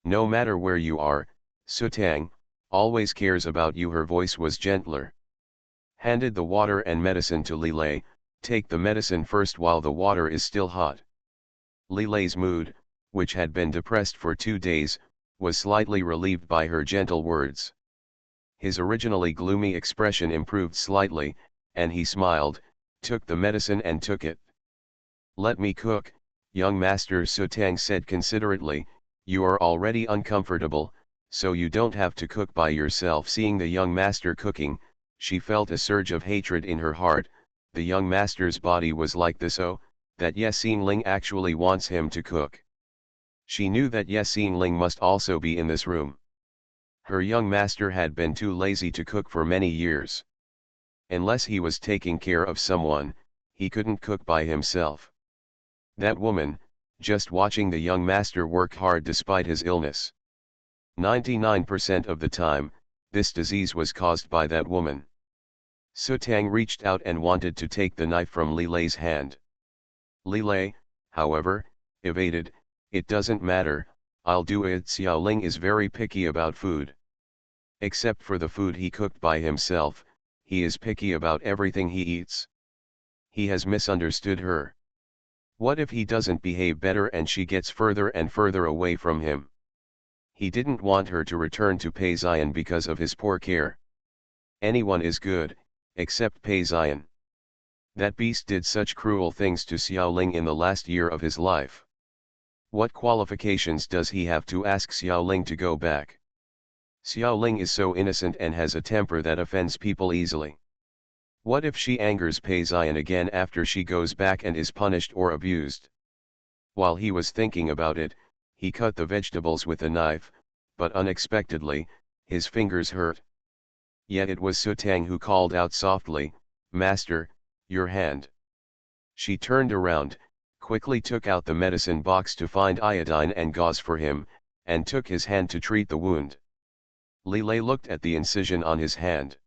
No matter where you are, Sutang always cares about you." Her voice was gentler. Handed the water and medicine to Lilei. "Take the medicine first while the water is still hot." Lilei's mood, which had been depressed for 2 days, was slightly relieved by her gentle words. His originally gloomy expression improved slightly, and he smiled, took the medicine and took it. "Let me cook, young master," Sutang said considerately. "You are already uncomfortable, so you don't have to cook by yourself." Seeing the young master cooking, she felt a surge of hatred in her heart. The young master's body was like this, oh, that Yexin Ling actually wants him to cook. She knew that Yexin Ling must also be in this room. Her young master had been too lazy to cook for many years. Unless he was taking care of someone, he couldn't cook by himself. That woman, just watching the young master work hard despite his illness. 99% of the time, this disease was caused by that woman. Sutang reached out and wanted to take the knife from Lilei's hand. Lilei, however, evaded. "It doesn't matter, I'll do it." Xiaoling is very picky about food. Except for the food he cooked by himself, he is picky about everything he eats. He has misunderstood her. What if he doesn't behave better and she gets further and further away from him? He didn't want her to return to Pei Ziyan because of his poor care. Anyone is good, except Pei Ziyan. That beast did such cruel things to Xiaoling in the last year of his life. What qualifications does he have to ask Xiaoling to go back? Xiaoling is so innocent and has a temper that offends people easily. What if she angers Pei Ziyan again after she goes back and is punished or abused? While he was thinking about it, he cut the vegetables with a knife, but unexpectedly, his fingers hurt. Yet it was Sutang who called out softly, "Master, your hand." She turned around, quickly took out the medicine box to find iodine and gauze for him, and took his hand to treat the wound. Lilei looked at the incision on his hand.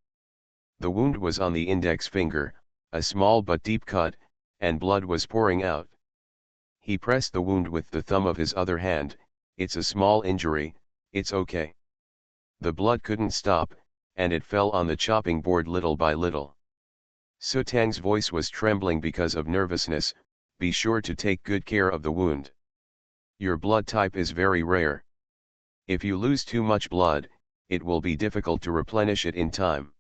The wound was on the index finger, a small but deep cut, and blood was pouring out. He pressed the wound with the thumb of his other hand. "It's a small injury, it's okay." The blood couldn't stop, and it fell on the chopping board little by little. Sutang's voice was trembling because of nervousness. "Be sure to take good care of the wound. Your blood type is very rare. If you lose too much blood, it will be difficult to replenish it in time."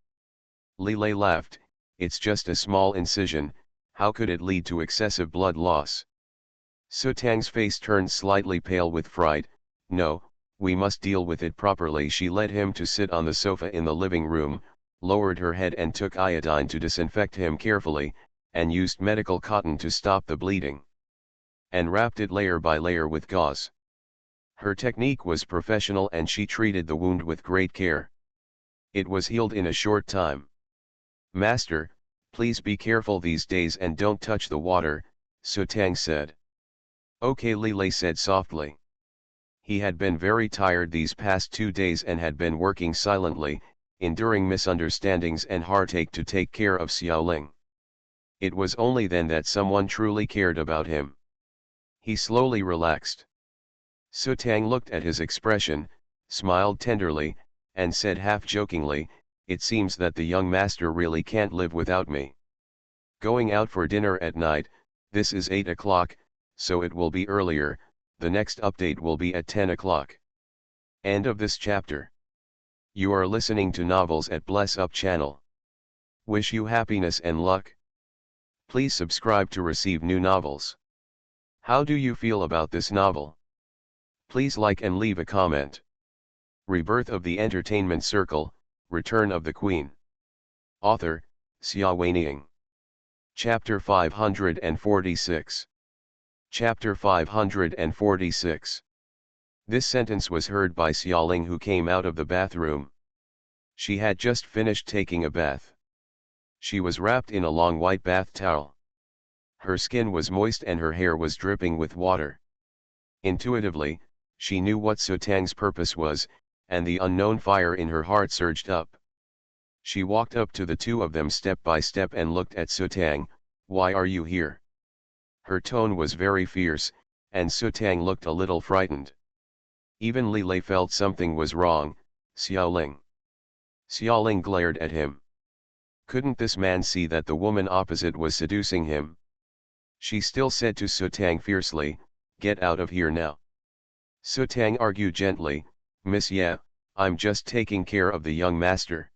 Lilei laughed. "It's just a small incision, how could it lead to excessive blood loss?" Sutang's face turned slightly pale with fright. "No, we must deal with it properly." She led him to sit on the sofa in the living room, lowered her head and took iodine to disinfect him carefully, and used medical cotton to stop the bleeding. And wrapped it layer by layer with gauze. Her technique was professional and she treated the wound with great care. It was healed in a short time. "Master, please be careful these days and don't touch the water," Sutang said. "Okay," Lilei said softly. He had been very tired these past 2 days and had been working silently, enduring misunderstandings and heartache to take care of Xiaoling. It was only then that someone truly cared about him. He slowly relaxed. Sutang looked at his expression, smiled tenderly, and said half-jokingly, "It seems that the young master really can't live without me. Going out for dinner at night, this is 8 o'clock, so it will be earlier, the next update will be at 10 o'clock. End of this chapter. You are listening to novels at Bless Up channel. Wish you happiness and luck. Please subscribe to receive new novels. How do you feel about this novel? Please like and leave a comment. Rebirth of the Entertainment Circle, Return of the Queen. Author, Sci-fi. Chapter 546. Chapter 546. This sentence was heard by Xiaoling, who came out of the bathroom. She had just finished taking a bath. She was wrapped in a long white bath towel. Her skin was moist and her hair was dripping with water. Intuitively, she knew what Sutang's purpose was, and the unknown fire in her heart surged up. She walked up to the two of them step by step and looked at Sutang. "Why are you here?" Her tone was very fierce, and Sutang looked a little frightened. Even Li Lei felt something was wrong. Xiaoling. Xiaoling glared at him. Couldn't this man see that the woman opposite was seducing him? She still said to Sutang fiercely, "Get out of here now." Sutang argued gently, "Miss Ye, I'm just taking care of the young master.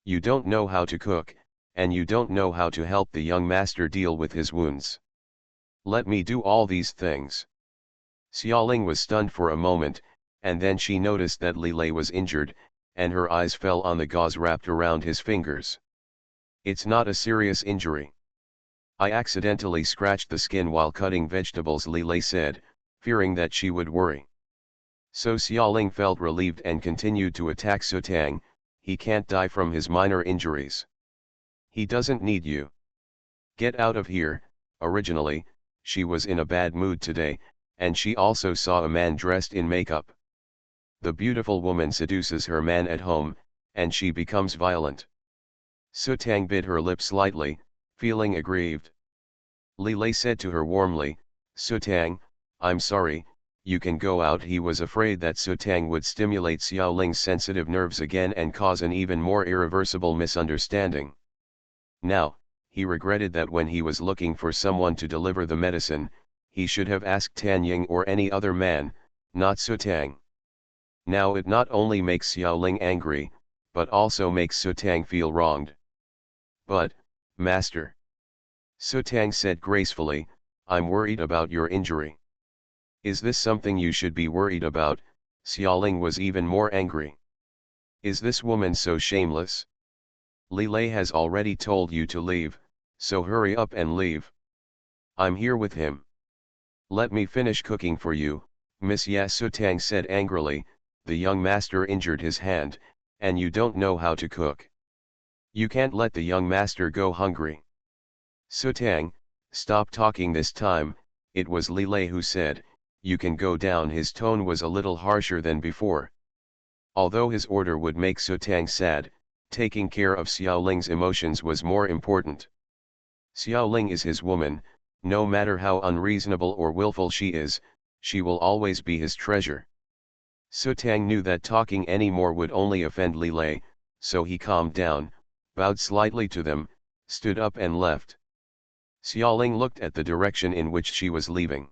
You don't know how to cook, and you don't know how to help the young master deal with his wounds. Let me do all these things." Xiaoling was stunned for a moment, and then she noticed that Li Lei was injured, and her eyes fell on the gauze wrapped around his fingers. "It's not a serious injury. I accidentally scratched the skin while cutting vegetables," Li Lei said, fearing that she would worry. So Xiaoling felt relieved and continued to attack Sutang. "He can't die from his minor injuries. He doesn't need you. Get out of here." Originally, she was in a bad mood today, and she also saw a man dressed in makeup. The beautiful woman seduces her man at home, and she becomes violent. Sutang bit her lip slightly, feeling aggrieved. Li Lei said to her warmly, "Sutang, I'm sorry, you can go out." He was afraid that Sutang would stimulate Xiaoling's sensitive nerves again and cause an even more irreversible misunderstanding. Now, he regretted that when he was looking for someone to deliver the medicine, he should have asked Tan Ying or any other man, not Sutang. Now it not only makes Xiaoling angry, but also makes Sutang feel wronged. "But, master," Sutang said gracefully, "I'm worried about your injury." "Is this something you should be worried about?" Xiaoling was even more angry. "Is this woman so shameless? Li Lei has already told you to leave, so hurry up and leave. I'm here with him. Let me finish cooking for you." "Miss Ye," Sutang said angrily, "the young master injured his hand, and you don't know how to cook. You can't let the young master go hungry." "Sutang, stop talking this time," it was Li Lei who said, "you can go down." His tone was a little harsher than before. Although his order would make Sutang sad, taking care of Xiaoling's emotions was more important. Xiaoling is his woman. No matter how unreasonable or willful she is, she will always be his treasure. Sutang knew that talking any more would only offend Li Lei, so he calmed down, bowed slightly to them, stood up and left. Xiaoling looked at the direction in which she was leaving.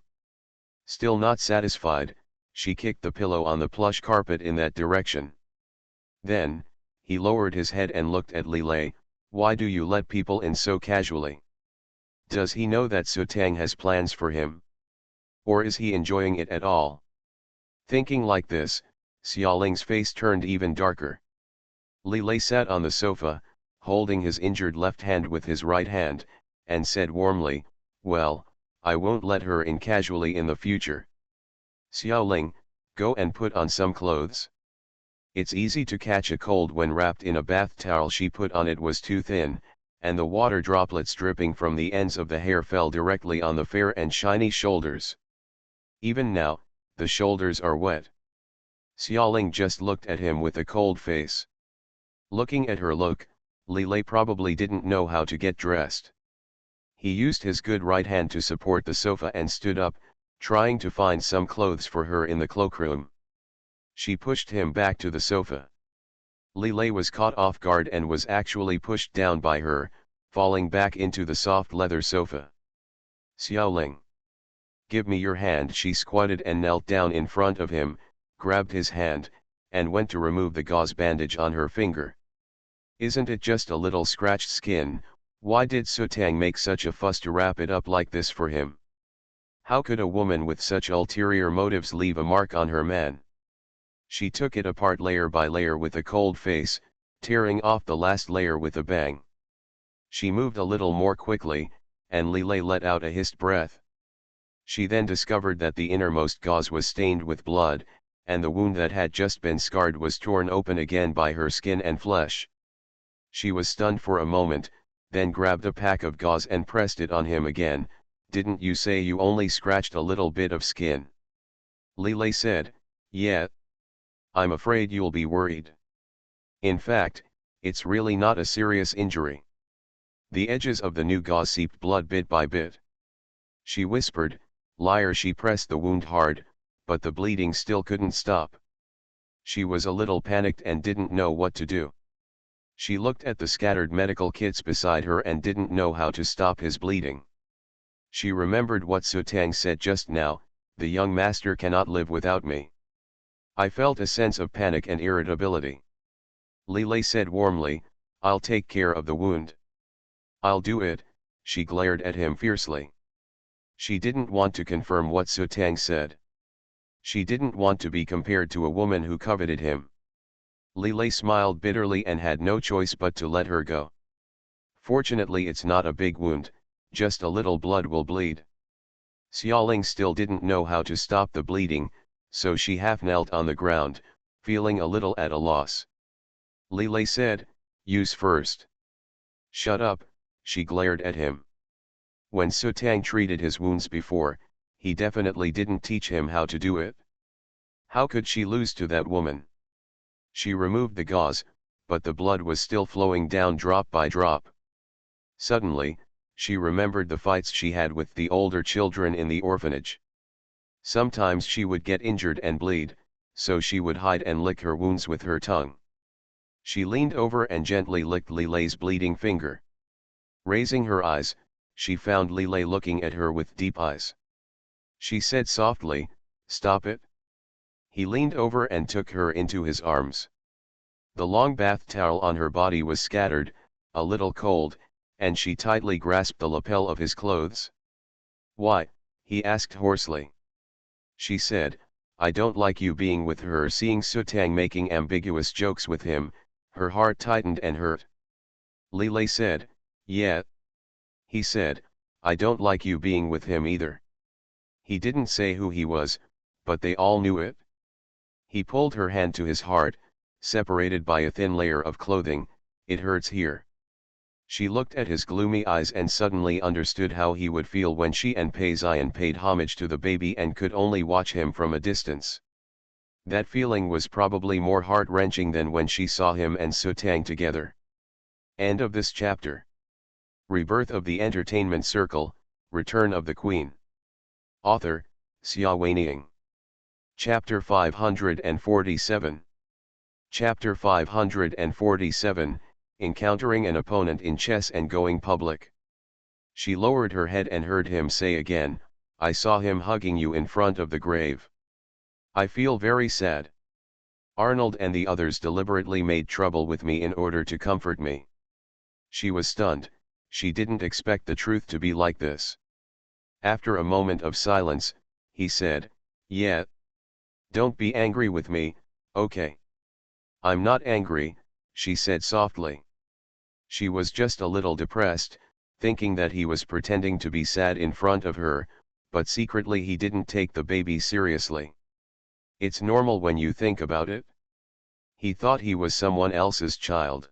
Still not satisfied, she kicked the pillow on the plush carpet in that direction. Then, he lowered his head and looked at Li Lei. "Why do you let people in so casually? Does he know that Sutang has plans for him? Or is he enjoying it at all?" Thinking like this, Xiaoling's face turned even darker. Li Lei sat on the sofa, holding his injured left hand with his right hand, and said warmly, "Well, I won't let her in casually in the future. Xiaoling, go and put on some clothes. It's easy to catch a cold when wrapped in a bath towel." She put on it was too thin, and the water droplets dripping from the ends of the hair fell directly on the fair and shiny shoulders. Even now, the shoulders are wet. Xiaoling just looked at him with a cold face. Looking at her look, Li Lei probably didn't know how to get dressed. He used his good right hand to support the sofa and stood up, trying to find some clothes for her in the cloakroom. She pushed him back to the sofa. Li Lei was caught off guard and was actually pushed down by her, falling back into the soft leather sofa. "Xiaoling, give me your hand." She squatted and knelt down in front of him, grabbed his hand, and went to remove the gauze bandage on her finger. "Isn't it just a little scratched skin? Why did Sutang make such a fuss to wrap it up like this for him? How could a woman with such ulterior motives leave a mark on her man? She took it apart layer by layer with a cold face, tearing off the last layer with a bang. She moved a little more quickly, and Lilei let out a hissed breath. She then discovered that the innermost gauze was stained with blood, and the wound that had just been scarred was torn open again by her skin and flesh. She was stunned for a moment, then grabbed a pack of gauze and pressed it on him again. Didn't you say you only scratched a little bit of skin? Lilei said, yeah. I'm afraid you'll be worried. In fact, it's really not a serious injury. The edges of the new gauze seeped blood bit by bit. She whispered, liar. She pressed the wound hard, but the bleeding still couldn't stop. She was a little panicked and didn't know what to do. She looked at the scattered medical kits beside her and didn't know how to stop his bleeding. She remembered what Sutang said just now, the young master cannot live without me. I felt a sense of panic and irritability. Lilei said warmly, I'll take care of the wound. I'll do it. She glared at him fiercely. She didn't want to confirm what Sutang said. She didn't want to be compared to a woman who coveted him. Lilei smiled bitterly and had no choice but to let her go. Fortunately, it's not a big wound, just a little blood will bleed. Xiaoling still didn't know how to stop the bleeding, so she half knelt on the ground, feeling a little at a loss. Lilei said, use first. Shut up, she glared at him. When Sutang treated his wounds before, he definitely didn't teach him how to do it. How could she lose to that woman? She removed the gauze, but the blood was still flowing down drop by drop. Suddenly, she remembered the fights she had with the older children in the orphanage. Sometimes she would get injured and bleed, so she would hide and lick her wounds with her tongue. She leaned over and gently licked Lilei's bleeding finger. Raising her eyes, she found Lilei looking at her with deep eyes. She said softly, stop it. He leaned over and took her into his arms. The long bath towel on her body was scattered, a little cold, and she tightly grasped the lapel of his clothes. Why? He asked hoarsely. She said, I don't like you being with her. Seeing Sutang making ambiguous jokes with him, her heart tightened and hurt. Lilei said, yeah. He said, I don't like you being with him either. He didn't say who he was, but they all knew it. He pulled her hand to his heart, separated by a thin layer of clothing. It hurts here. She looked at his gloomy eyes and suddenly understood how he would feel when she and Pei Zion paid homage to the baby and could only watch him from a distance. That feeling was probably more heart-wrenching than when she saw him and Sutang together. End of this chapter. Rebirth of the Entertainment Circle, Return of the Queen. Author, Xia Weining. Chapter 547. Chapter 547, Encountering an Opponent in Chess and Going Public. She lowered her head and heard him say again, I saw him hugging you in front of the grave. I feel very sad. Arnold and the others deliberately made trouble with me in order to comfort me. She was stunned. She didn't expect the truth to be like this. After a moment of silence, he said, yeah. Don't be angry with me, okay? I'm not angry, she said softly. She was just a little depressed, thinking that he was pretending to be sad in front of her, but secretly he didn't take the baby seriously. It's normal when you think about it. He thought he was someone else's child.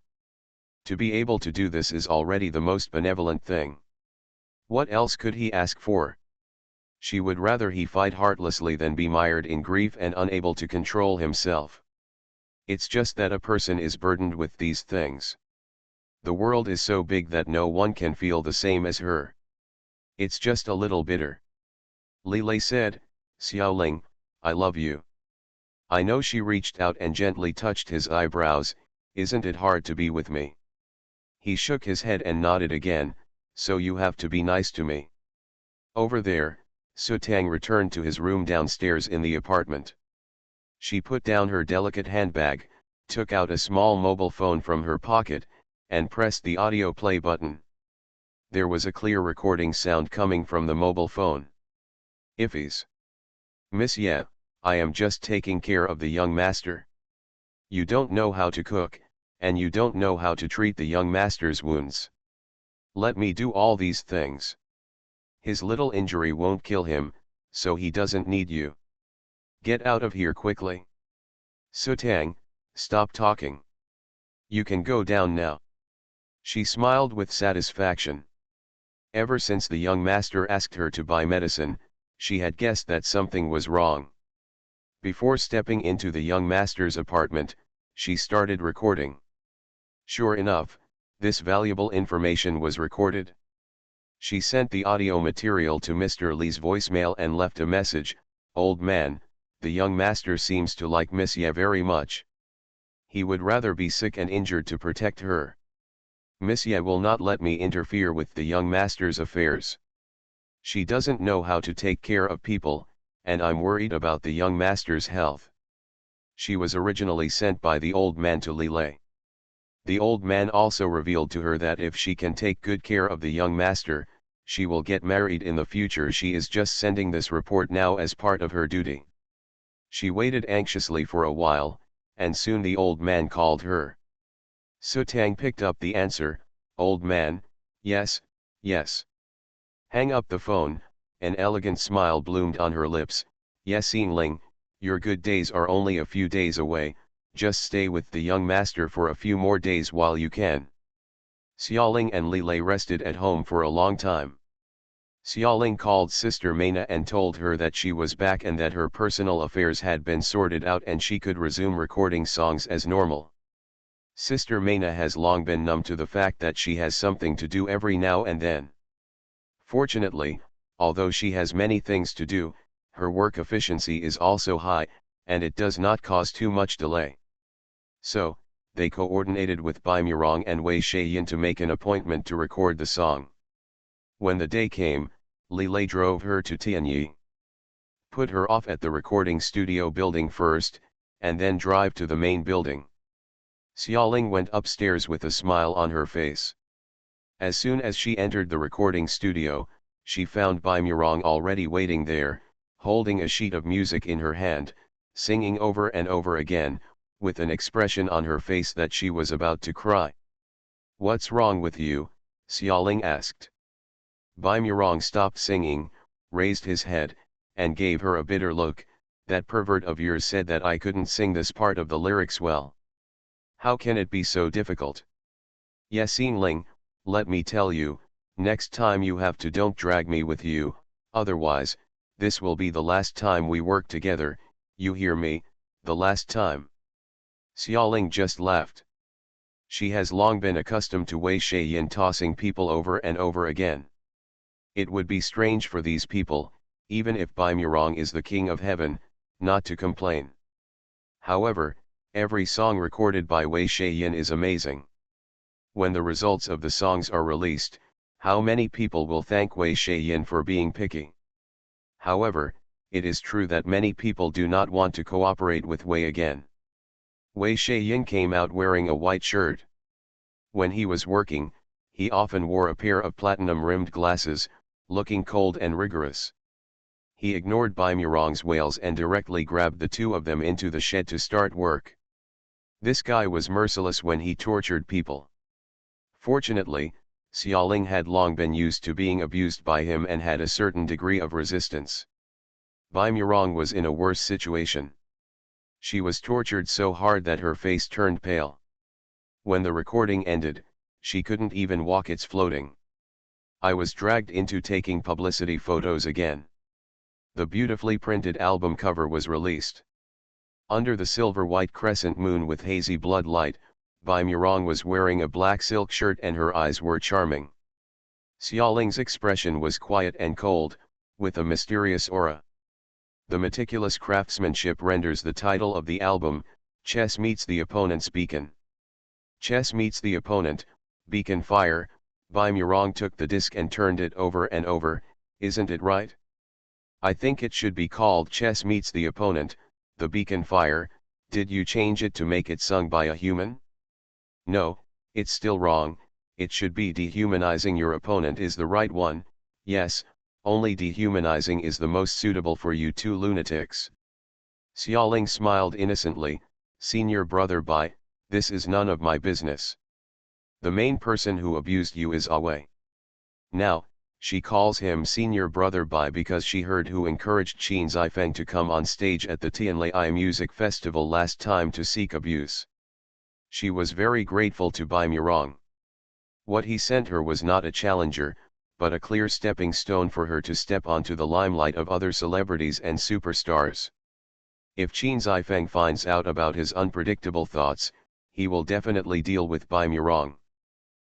To be able to do this is already the most benevolent thing. What else could he ask for? She would rather he fight heartlessly than be mired in grief and unable to control himself. It's just that a person is burdened with these things. The world is so big that no one can feel the same as her. It's just a little bitter. Lilei said, Xiaoling, I love you. I know. She reached out and gently touched his eyebrows. Isn't it hard to be with me? He shook his head and nodded again, so you have to be nice to me. Over there, Sutang returned to his room downstairs in the apartment. She put down her delicate handbag, took out a small mobile phone from her pocket, and pressed the audio play button. there was a clear recording sound coming from the mobile phone. Iffies. Monsieur, I am just taking care of the young master. You don't know how to cook, and you don't know how to treat the young master's wounds. Let me do all these things. His little injury won't kill him, so he doesn't need you. Get out of here quickly. Sutang, stop talking. You can go down now. She smiled with satisfaction. Ever since the young master asked her to buy medicine, she had guessed that something was wrong. Before stepping into the young master's apartment, she started recording. Sure enough, this valuable information was recorded. She sent the audio material to Mr. Lee's voicemail and left a message. Old man, the young master seems to like Monsieur very much. He would rather be sick and injured to protect her. Monsieur will not let me interfere with the young master's affairs. She doesn't know how to take care of people, and I'm worried about the young master's health. She was originally sent by the old man to Lillet. The old man also revealed to her that if she can take good care of the young master, she will get married in the future. She is just sending this report now as part of her duty. She waited anxiously for a while, and soon the old man called her. Sutang picked up the answer. Old man, yes, yes. Hang up the phone. An elegant smile bloomed on her lips. Yes, Yingling, your good days are only a few days away, just stay with the young master for a few more days while you can. Xiaoling and Lilei rested at home for a long time. Xiaoling called Sister Maina and told her that she was back and that her personal affairs had been sorted out and she could resume recording songs as normal. Sister Maina has long been numb to the fact that she has something to do every now and then. Fortunately, although she has many things to do, her work efficiency is also high, and it does not cause too much delay. So, they coordinated with Bai Murong and Wei Shaiyin to make an appointment to record the song. When the day came, Lilei drove her to Tianyi. Put her off at the recording studio building first, and then drive to the main building. Xiaoling went upstairs with a smile on her face. As soon as she entered the recording studio, she found Bai Murong already waiting there, holding a sheet of music in her hand, singing over and over again, with an expression on her face that she was about to cry. What's wrong with you? Xiaoling asked. Bai Murong stopped singing, raised his head, and gave her a bitter look. That pervert of yours said that I couldn't sing this part of the lyrics well. How can it be so difficult? Yes, Yingling, let me tell you, next time you have to don't drag me with you, otherwise, this will be the last time we work together, you hear me, the last time. Xiaoling just laughed. She has long been accustomed to Wei Shaiyin tossing people over and over again. It would be strange for these people, even if Bai Murong is the king of heaven, not to complain. However, every song recorded by Wei Shaiyin is amazing. When the results of the songs are released, how many people will thank Wei Shaiyin for being picky? However, it is true that many people do not want to cooperate with Wei again. Wei Shaiyin came out wearing a white shirt. When he was working, he often wore a pair of platinum-rimmed glasses, looking cold and rigorous. He ignored Bai Murong's wails and directly grabbed the two of them into the shed to start work. This guy was merciless when he tortured people. Fortunately, Xiaoling had long been used to being abused by him and had a certain degree of resistance. Bai Murong was in a worse situation. She was tortured so hard that her face turned pale. When the recording ended, she couldn't even walk. It's floating. I was dragged into taking publicity photos again. The beautifully printed album cover was released. Under the silver-white crescent moon with hazy blood light, Bai Murong was wearing a black silk shirt and her eyes were charming. Xiaoling's expression was quiet and cold, with a mysterious aura. The meticulous craftsmanship renders the title of the album, Chess Meets the Opponent's Beacon. Chess meets the opponent, beacon fire. Bai Murong took the disc and turned it over and over. Isn't it right? I think it should be called Chess Meets the Opponent, the Beacon Fire. Did you change it to make it sung by a human? No, it's still wrong. it should be dehumanizing your opponent is the right one, yes, only dehumanizing is the most suitable for you two lunatics. Xiaoling smiled innocently, senior brother Bai, this is none of my business. The main person who abused you is Awei. Now, she calls him senior brother Bai because she heard who encouraged Qin Zifeng to come on stage at the Tianlai Music Festival last time to seek abuse. She was very grateful to Bai Murong. What he sent her was not a challenger, but a clear stepping stone for her to step onto the limelight of other celebrities and superstars. If Qin Zifeng finds out about his unpredictable thoughts, he will definitely deal with Bai Murong.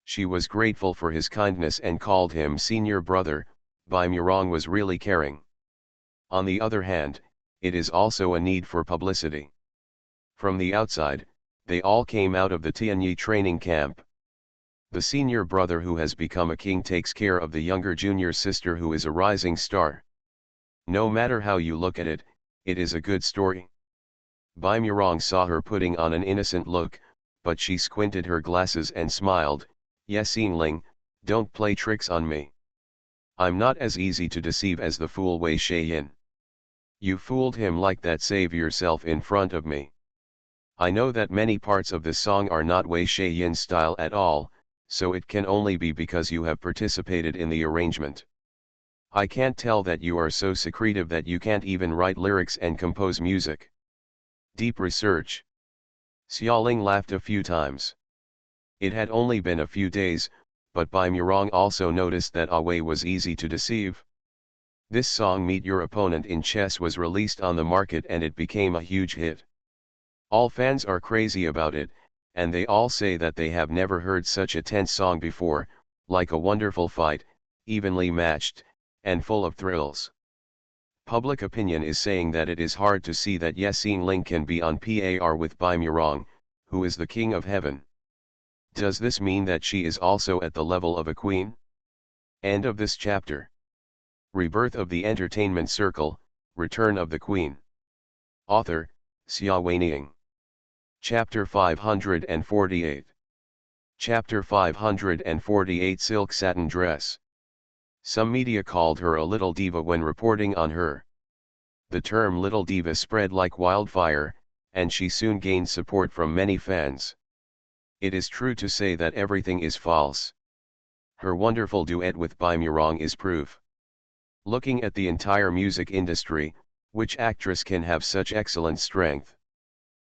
She was grateful for his kindness and called him senior brother. Bai Murong was really caring. On the other hand, it is also a need for publicity. From the outside, they all came out of the Tianyi training camp. The senior brother who has become a king takes care of the younger junior sister who is a rising star. No matter how you look at it, it is a good story. Bai Murong saw her putting on an innocent look, but she squinted her glasses and smiled, yes Yingling, don't play tricks on me. I'm not as easy to deceive as the fool Wei Shayin. You fooled him like that, save yourself in front of me. I know that many parts of the song are not Wei Shayin style at all, so it can only be because you have participated in the arrangement. I can't tell that you are so secretive that you can't even write lyrics and compose music. Deep research. Xiaoling laughed a few times. It had only been a few days, but Bai Murong also noticed that Awei was easy to deceive. This song Meet Your Opponent in Chess was released on the market and it became a huge hit. All fans are crazy about it, and they all say that they have never heard such a tense song before, like a wonderful fight, evenly matched, and full of thrills. Public opinion is saying that it is hard to see that Yexin Ling can be on par with Bai Murong, who is the king of heaven. Does this mean that she is also at the level of a queen? End of this chapter. Rebirth of the Entertainment Circle, Return of the Queen. Author, Xia Weining. Chapter 548. Chapter 548 Silk Satin Dress. Some media called her a little diva when reporting on her. The term little diva spread like wildfire, and she soon gained support from many fans. It is true to say that everything is false. Her wonderful duet with Bai Murong is proof. Looking at the entire music industry, which actress can have such excellent strength?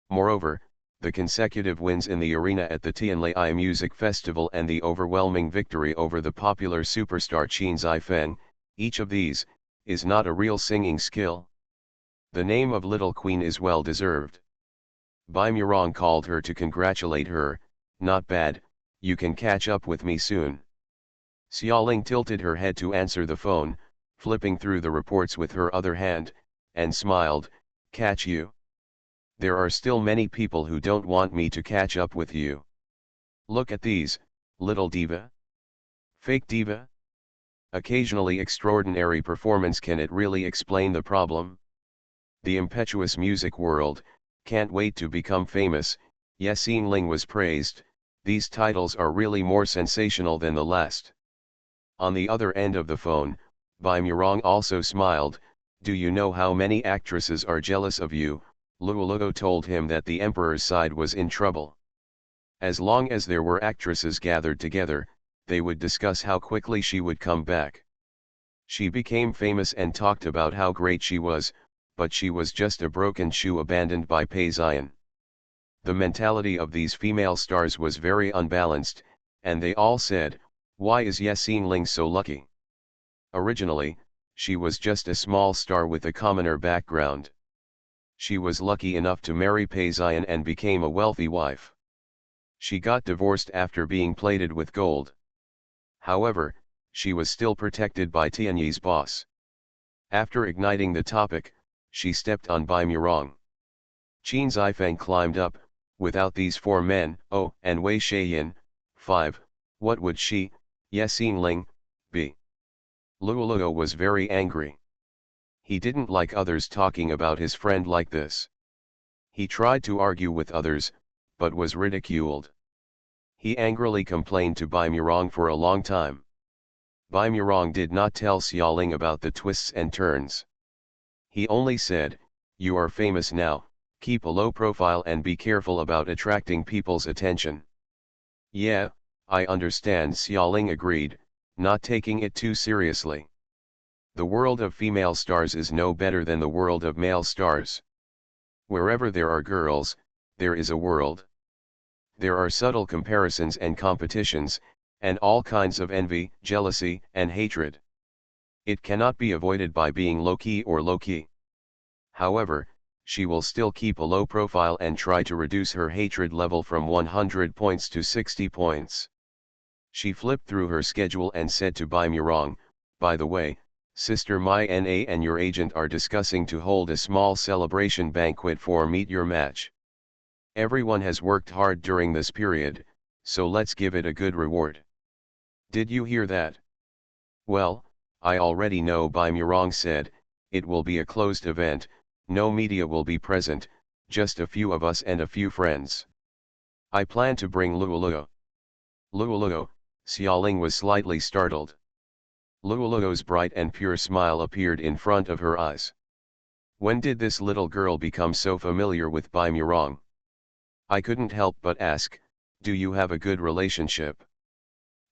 Moreover, the consecutive wins in the arena at the Tianlai Music Festival and the overwhelming victory over the popular superstar Qin Zifeng, each of these, is not a real singing skill. The name of Little Queen is well deserved. Bai Murong called her to congratulate her, not bad, you can catch up with me soon. Xiaoling tilted her head to answer the phone, flipping through the reports with her other hand, and smiled, catch you? There are still many people who don't want me to catch up with you. Look at these, little diva. Fake diva? Occasionally extraordinary performance, can it really explain the problem? The impetuous music world, can't wait to become famous, Yexin Ling was praised, these titles are really more sensational than the last. On the other end of the phone, Bai Murong also smiled, do you know how many actresses are jealous of you? Luoluo told him that the emperor's side was in trouble. As long as there were actresses gathered together, they would discuss how quickly she would come back. She became famous and talked about how great she was, but she was just a broken shoe abandoned by Pei Ziyan. The mentality of these female stars was very unbalanced, and they all said, why is Yexin Ling so lucky? Originally, she was just a small star with a commoner background. She was lucky enough to marry Pei Ziyan and became a wealthy wife. She got divorced after being plated with gold. However, she was still protected by Tianyi's boss. After igniting the topic, she stepped on Bai Murong. Qin Zifeng climbed up, without these four men, oh, and Wei Shayin, 5, what would she, Yexin Ling, be? Luoluo was very angry. He didn't like others talking about his friend like this. He tried to argue with others, but was ridiculed. He angrily complained to Bai Murong for a long time. Bai Murong did not tell Xiaoling about the twists and turns. He only said, "You are famous now, keep a low profile and be careful about attracting people's attention." "Yeah, I understand," Xiaoling agreed, not taking it too seriously. The world of female stars is no better than the world of male stars. Wherever there are girls, there is a world. There are subtle comparisons and competitions, and all kinds of envy, jealousy, and hatred. It cannot be avoided by being low-key or low-key. However, she will still keep a low profile and try to reduce her hatred level from 100 points to 60 points. She flipped through her schedule and said to Bai Murong, "By the way, Sister Mai Na and your agent are discussing to hold a small celebration banquet for Meet Your Match. Everyone has worked hard during this period, so let's give it a good reward." "Did you hear that?" "Well, I already know," Bai Murong said. "It will be a closed event, no media will be present, just a few of us and a few friends. I plan to bring Luoluo." "Luoluo?" Xiaoling was slightly startled. Luoluo's bright and pure smile appeared in front of her eyes. When did this little girl become so familiar with Bai Murong? "I couldn't help but ask, do you have a good relationship?"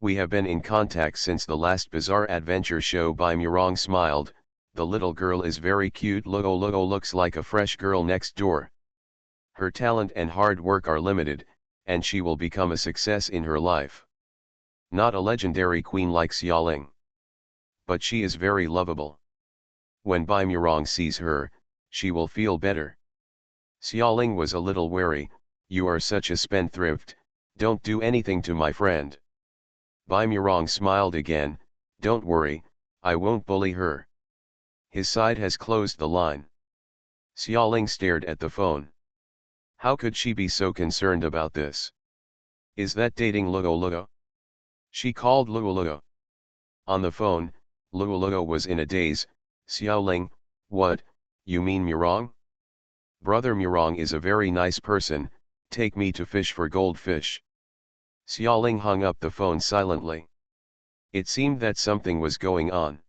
"We have been in contact since the last Bizarre Adventure show." Bai Murong smiled. "The little girl is very cute. Luoluo looks like a fresh girl next door. Her talent and hard work are limited, and she will become a success in her life. Not a legendary queen like Xiaoling. But she is very lovable. When Bai Murong sees her, she will feel better." Xiaoling was a little wary. "You are such a spendthrift, don't do anything to my friend." Bai Murong smiled again. "Don't worry, I won't bully her." His side has closed the line. Xiaoling stared at the phone. How could she be so concerned about this? Is that dating Luoluo? She called Luoluo. On the phone, Luoluo was in a daze. "Xiaoling, what, you mean Murong? Brother Murong is a very nice person, take me to fish for goldfish." Xiaoling hung up the phone silently. It seemed that something was going on.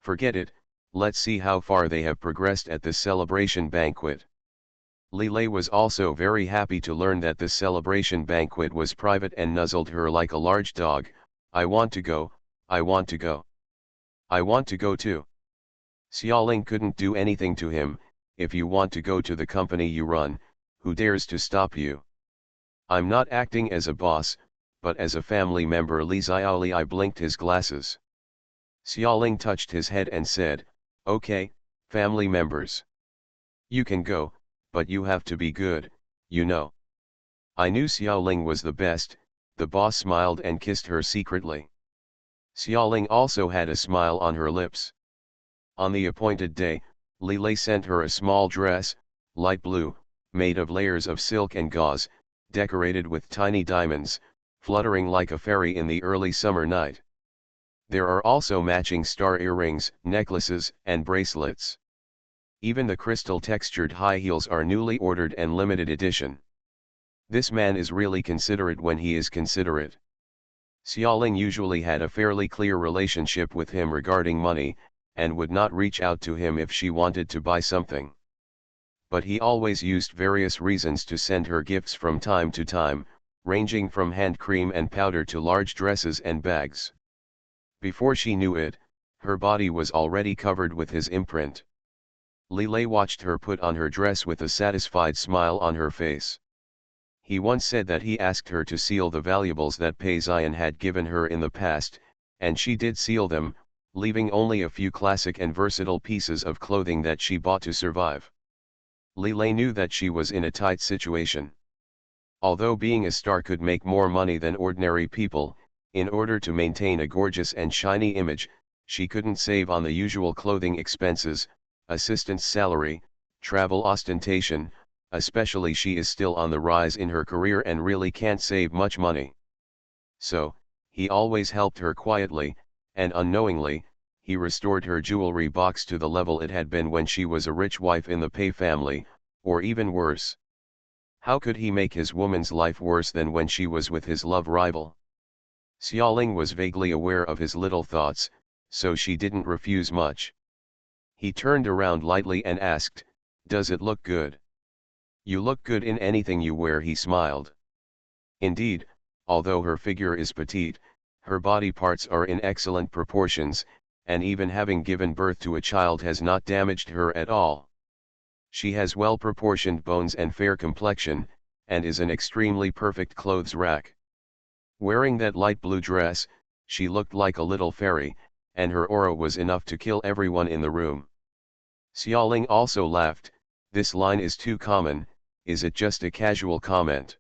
"Forget it, let's see how far they have progressed at this celebration banquet." Li Lei was also very happy to learn that this celebration banquet was private and nuzzled her like a large dog. "I want to go, I want to go. I want to go too." Xiaoling couldn't do anything to him. "If you want to go to the company you run, who dares to stop you? I'm not acting as a boss, but as a family member." Li Xiaoli blinked his glasses. Xiaoling touched his head and said, "Okay, family members. You can go, but you have to be good, you know." I knew Xiaoling was the best. The boss smiled and kissed her secretly. Xiaoling also had a smile on her lips. On the appointed day, Li Lei sent her a small dress, light blue, made of layers of silk and gauze, decorated with tiny diamonds, fluttering like a fairy in the early summer night. There are also matching star earrings, necklaces, and bracelets. Even the crystal-textured high heels are newly ordered and limited edition. This man is really considerate when he is considerate. Xiaoling usually had a fairly clear relationship with him regarding money, and would not reach out to him if she wanted to buy something. But he always used various reasons to send her gifts from time to time, ranging from hand cream and powder to large dresses and bags. Before she knew it, her body was already covered with his imprint. Li Lei watched her put on her dress with a satisfied smile on her face. He once said that he asked her to seal the valuables that Pei Xian had given her in the past, and she did seal them, leaving only a few classic and versatile pieces of clothing that she bought to survive. Li Lei knew that she was in a tight situation. Although being a star could make more money than ordinary people, in order to maintain a gorgeous and shiny image, she couldn't save on the usual clothing expenses, assistant's salary, travel ostentation, especially she is still on the rise in her career and really can't save much money. So, he always helped her quietly, and unknowingly, he restored her jewelry box to the level it had been when she was a rich wife in the Pei family, or even worse. How could he make his woman's life worse than when she was with his love rival? Xiaoling was vaguely aware of his little thoughts, so she didn't refuse much. He turned around lightly and asked, "Does it look good?" "You look good in anything you wear," he smiled. Indeed, although her figure is petite, her body parts are in excellent proportions, and even having given birth to a child has not damaged her at all. She has well-proportioned bones and fair complexion, and is an extremely perfect clothes rack. Wearing that light blue dress, she looked like a little fairy, and her aura was enough to kill everyone in the room. Xiaoling also laughed. "This line is too common, is it just a casual comment?"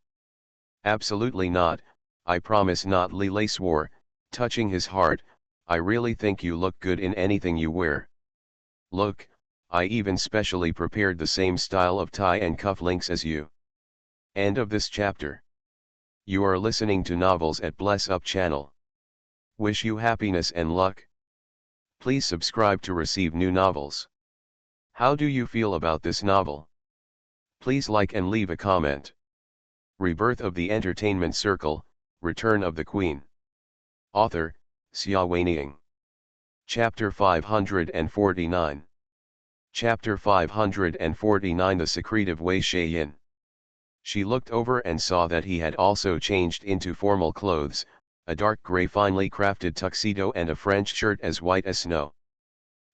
"Absolutely not, I promise not," Li Lei swore, touching his heart. "I really think you look good in anything you wear. Look, I even specially prepared the same style of tie and cufflinks as you." End of this chapter. You are listening to Novels at Bless Up channel. Wish you happiness and luck. Please subscribe to receive new novels. How do you feel about this novel? Please like and leave a comment. Rebirth of the Entertainment Circle, Return of the Queen. Author, Xia Weining. Chapter 549. Chapter 549 The Secretive Wei Yin. She looked over and saw that he had also changed into formal clothes, a dark grey finely crafted tuxedo and a French shirt as white as snow.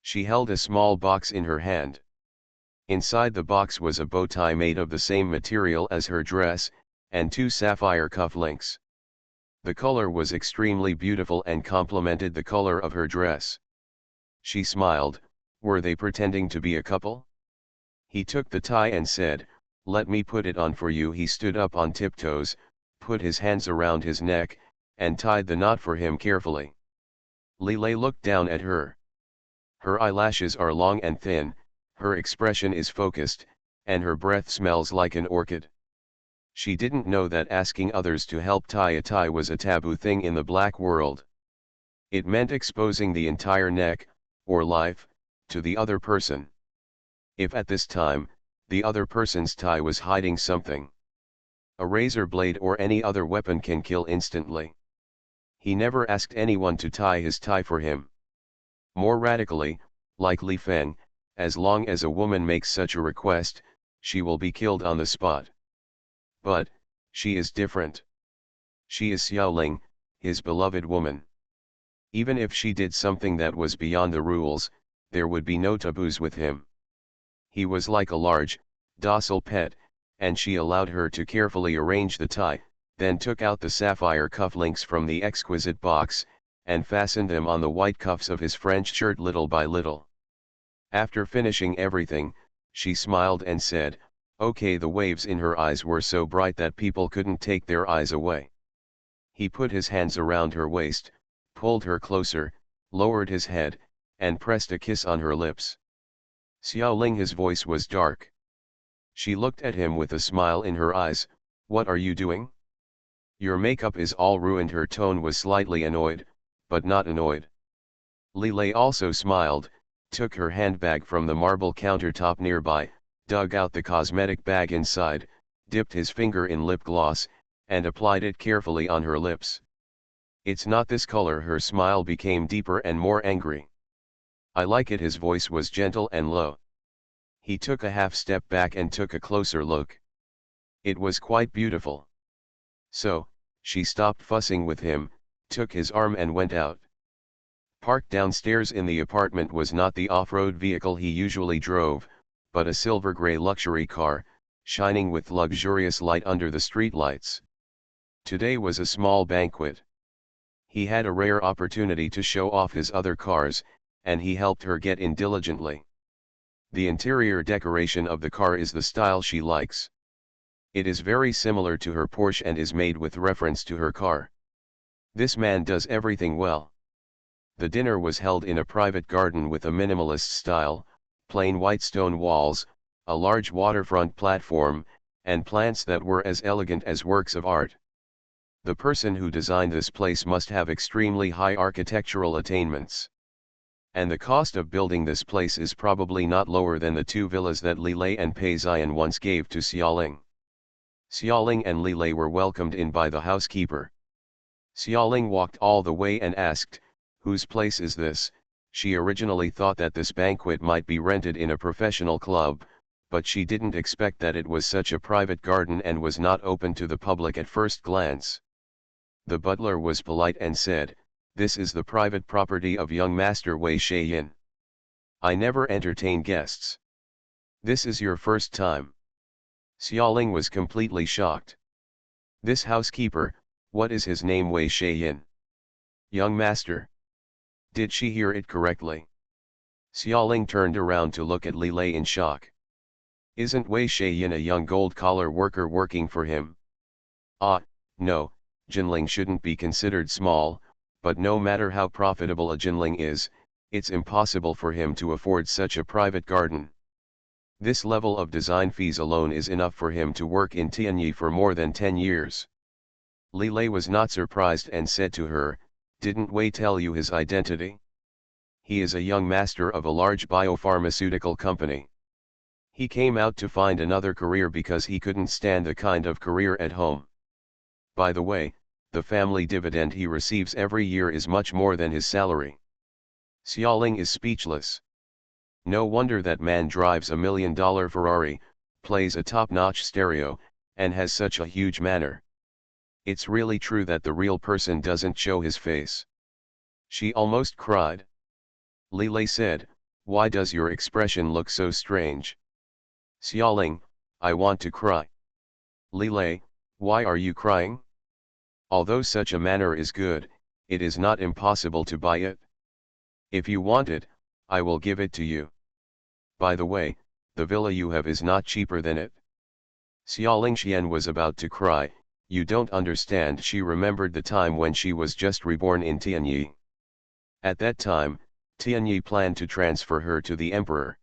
She held a small box in her hand. Inside the box was a bow tie made of the same material as her dress, and 2 sapphire cufflinks. The color was extremely beautiful and complemented the color of her dress. She smiled. Were they pretending to be a couple? He took the tie and said, "Let me put it on for you." He stood up on tiptoes, put his hands around his neck, and tied the knot for him carefully. Li Lei looked down at her. Her eyelashes are long and thin, her expression is focused, and her breath smells like an orchid. She didn't know that asking others to help tie a tie was a taboo thing in the black world. It meant exposing the entire neck, or life, to the other person. If at this time, the other person's tie was hiding something, a razor blade or any other weapon can kill instantly. He never asked anyone to tie his tie for him. More radically, like Li Feng, as long as a woman makes such a request, she will be killed on the spot. But, she is different. She is Xiaoling, his beloved woman. Even if she did something that was beyond the rules, there would be no taboos with him. He was like a large, docile pet, and she allowed her to carefully arrange the tie, then took out the sapphire cufflinks from the exquisite box, and fastened them on the white cuffs of his French shirt little by little. After finishing everything, she smiled and said, "Okay." The waves in her eyes were so bright that people couldn't take their eyes away. He put his hands around her waist, pulled her closer, lowered his head, and pressed a kiss on her lips. Xiaoling, his voice was dark. She looked at him with a smile in her eyes. "What are you doing? Your makeup is all ruined." Her tone was slightly annoyed, but not annoyed. Li Lei also smiled, took her handbag from the marble countertop nearby, dug out the cosmetic bag inside, dipped his finger in lip gloss, and applied it carefully on her lips. "It's not this color." Her smile became deeper and more angry. "I like it." His voice was gentle and low. He took a half step back and took a closer look. It was quite beautiful. So, she stopped fussing with him, took his arm and went out. Parked downstairs in the apartment was not the off-road vehicle he usually drove, but a silver grey luxury car, shining with luxurious light under the streetlights. Today was a small banquet. He had a rare opportunity to show off his other cars, and he helped her get in diligently. The interior decoration of the car is the style she likes. It is very similar to her Porsche and is made with reference to her car. This man does everything well. The dinner was held in a private garden with a minimalist style, plain white stone walls, a large waterfront platform, and plants that were as elegant as works of art. The person who designed this place must have extremely high architectural attainments. And the cost of building this place is probably not lower than the 2 villas that Li Lei and Pei Ziyan once gave to Xiaoling. Xiaoling and Li Lei were welcomed in by the housekeeper. Xiaoling walked all the way and asked, "Whose place is this?" She originally thought that this banquet might be rented in a professional club, but she didn't expect that it was such a private garden and was not open to the public at first glance. The butler was polite and said, "This is the private property of young Master Wei Shaiyin. I never entertain guests. This is your first time." Xiaoling was completely shocked. This housekeeper, what is his name? Wei Shaiyin? Young master. Did she hear it correctly? Xiaoling turned around to look at Li Lei in shock. Isn't Wei Shaiyin a young gold-collar worker working for him? Ah, no, Jinling shouldn't be considered small, but no matter how profitable a Jinling is, it's impossible for him to afford such a private garden. This level of design fees alone is enough for him to work in Tianyi for more than 10 years. Li Lei was not surprised and said to her, "Didn't Wei tell you his identity? He is a young master of a large biopharmaceutical company. He came out to find another career because he couldn't stand the kind of career at home. By the way, the family dividend he receives every year is much more than his salary." Xiaoling is speechless. No wonder that man drives $1 million Ferrari, plays a top-notch stereo, and has such a huge manner. It's really true that the real person doesn't show his face. She almost cried. Li Lei said, "Why does your expression look so strange?" Xiaoling, "I want to cry." Li Lei, "Why are you crying? Although such a manner is good, it is not impossible to buy it. If you want it, I will give it to you. By the way, the villa you have is not cheaper than it." Xiaoling Xian was about to cry. You don't understand. She remembered the time when she was just reborn in Tianyi. At that time, Tianyi planned to transfer her to the emperor.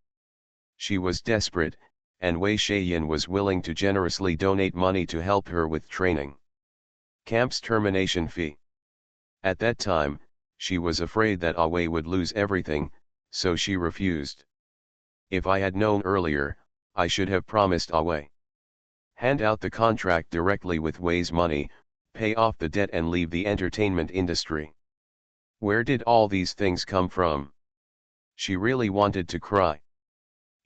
She was desperate, and Wei Shaiyin was willing to generously donate money to help her with training. Camp's termination fee. At that time, she was afraid that Wei would lose everything, so she refused. If I had known earlier, I should have promised Wei. Hand out the contract directly with Wei's money, pay off the debt and leave the entertainment industry. Where did all these things come from? She really wanted to cry.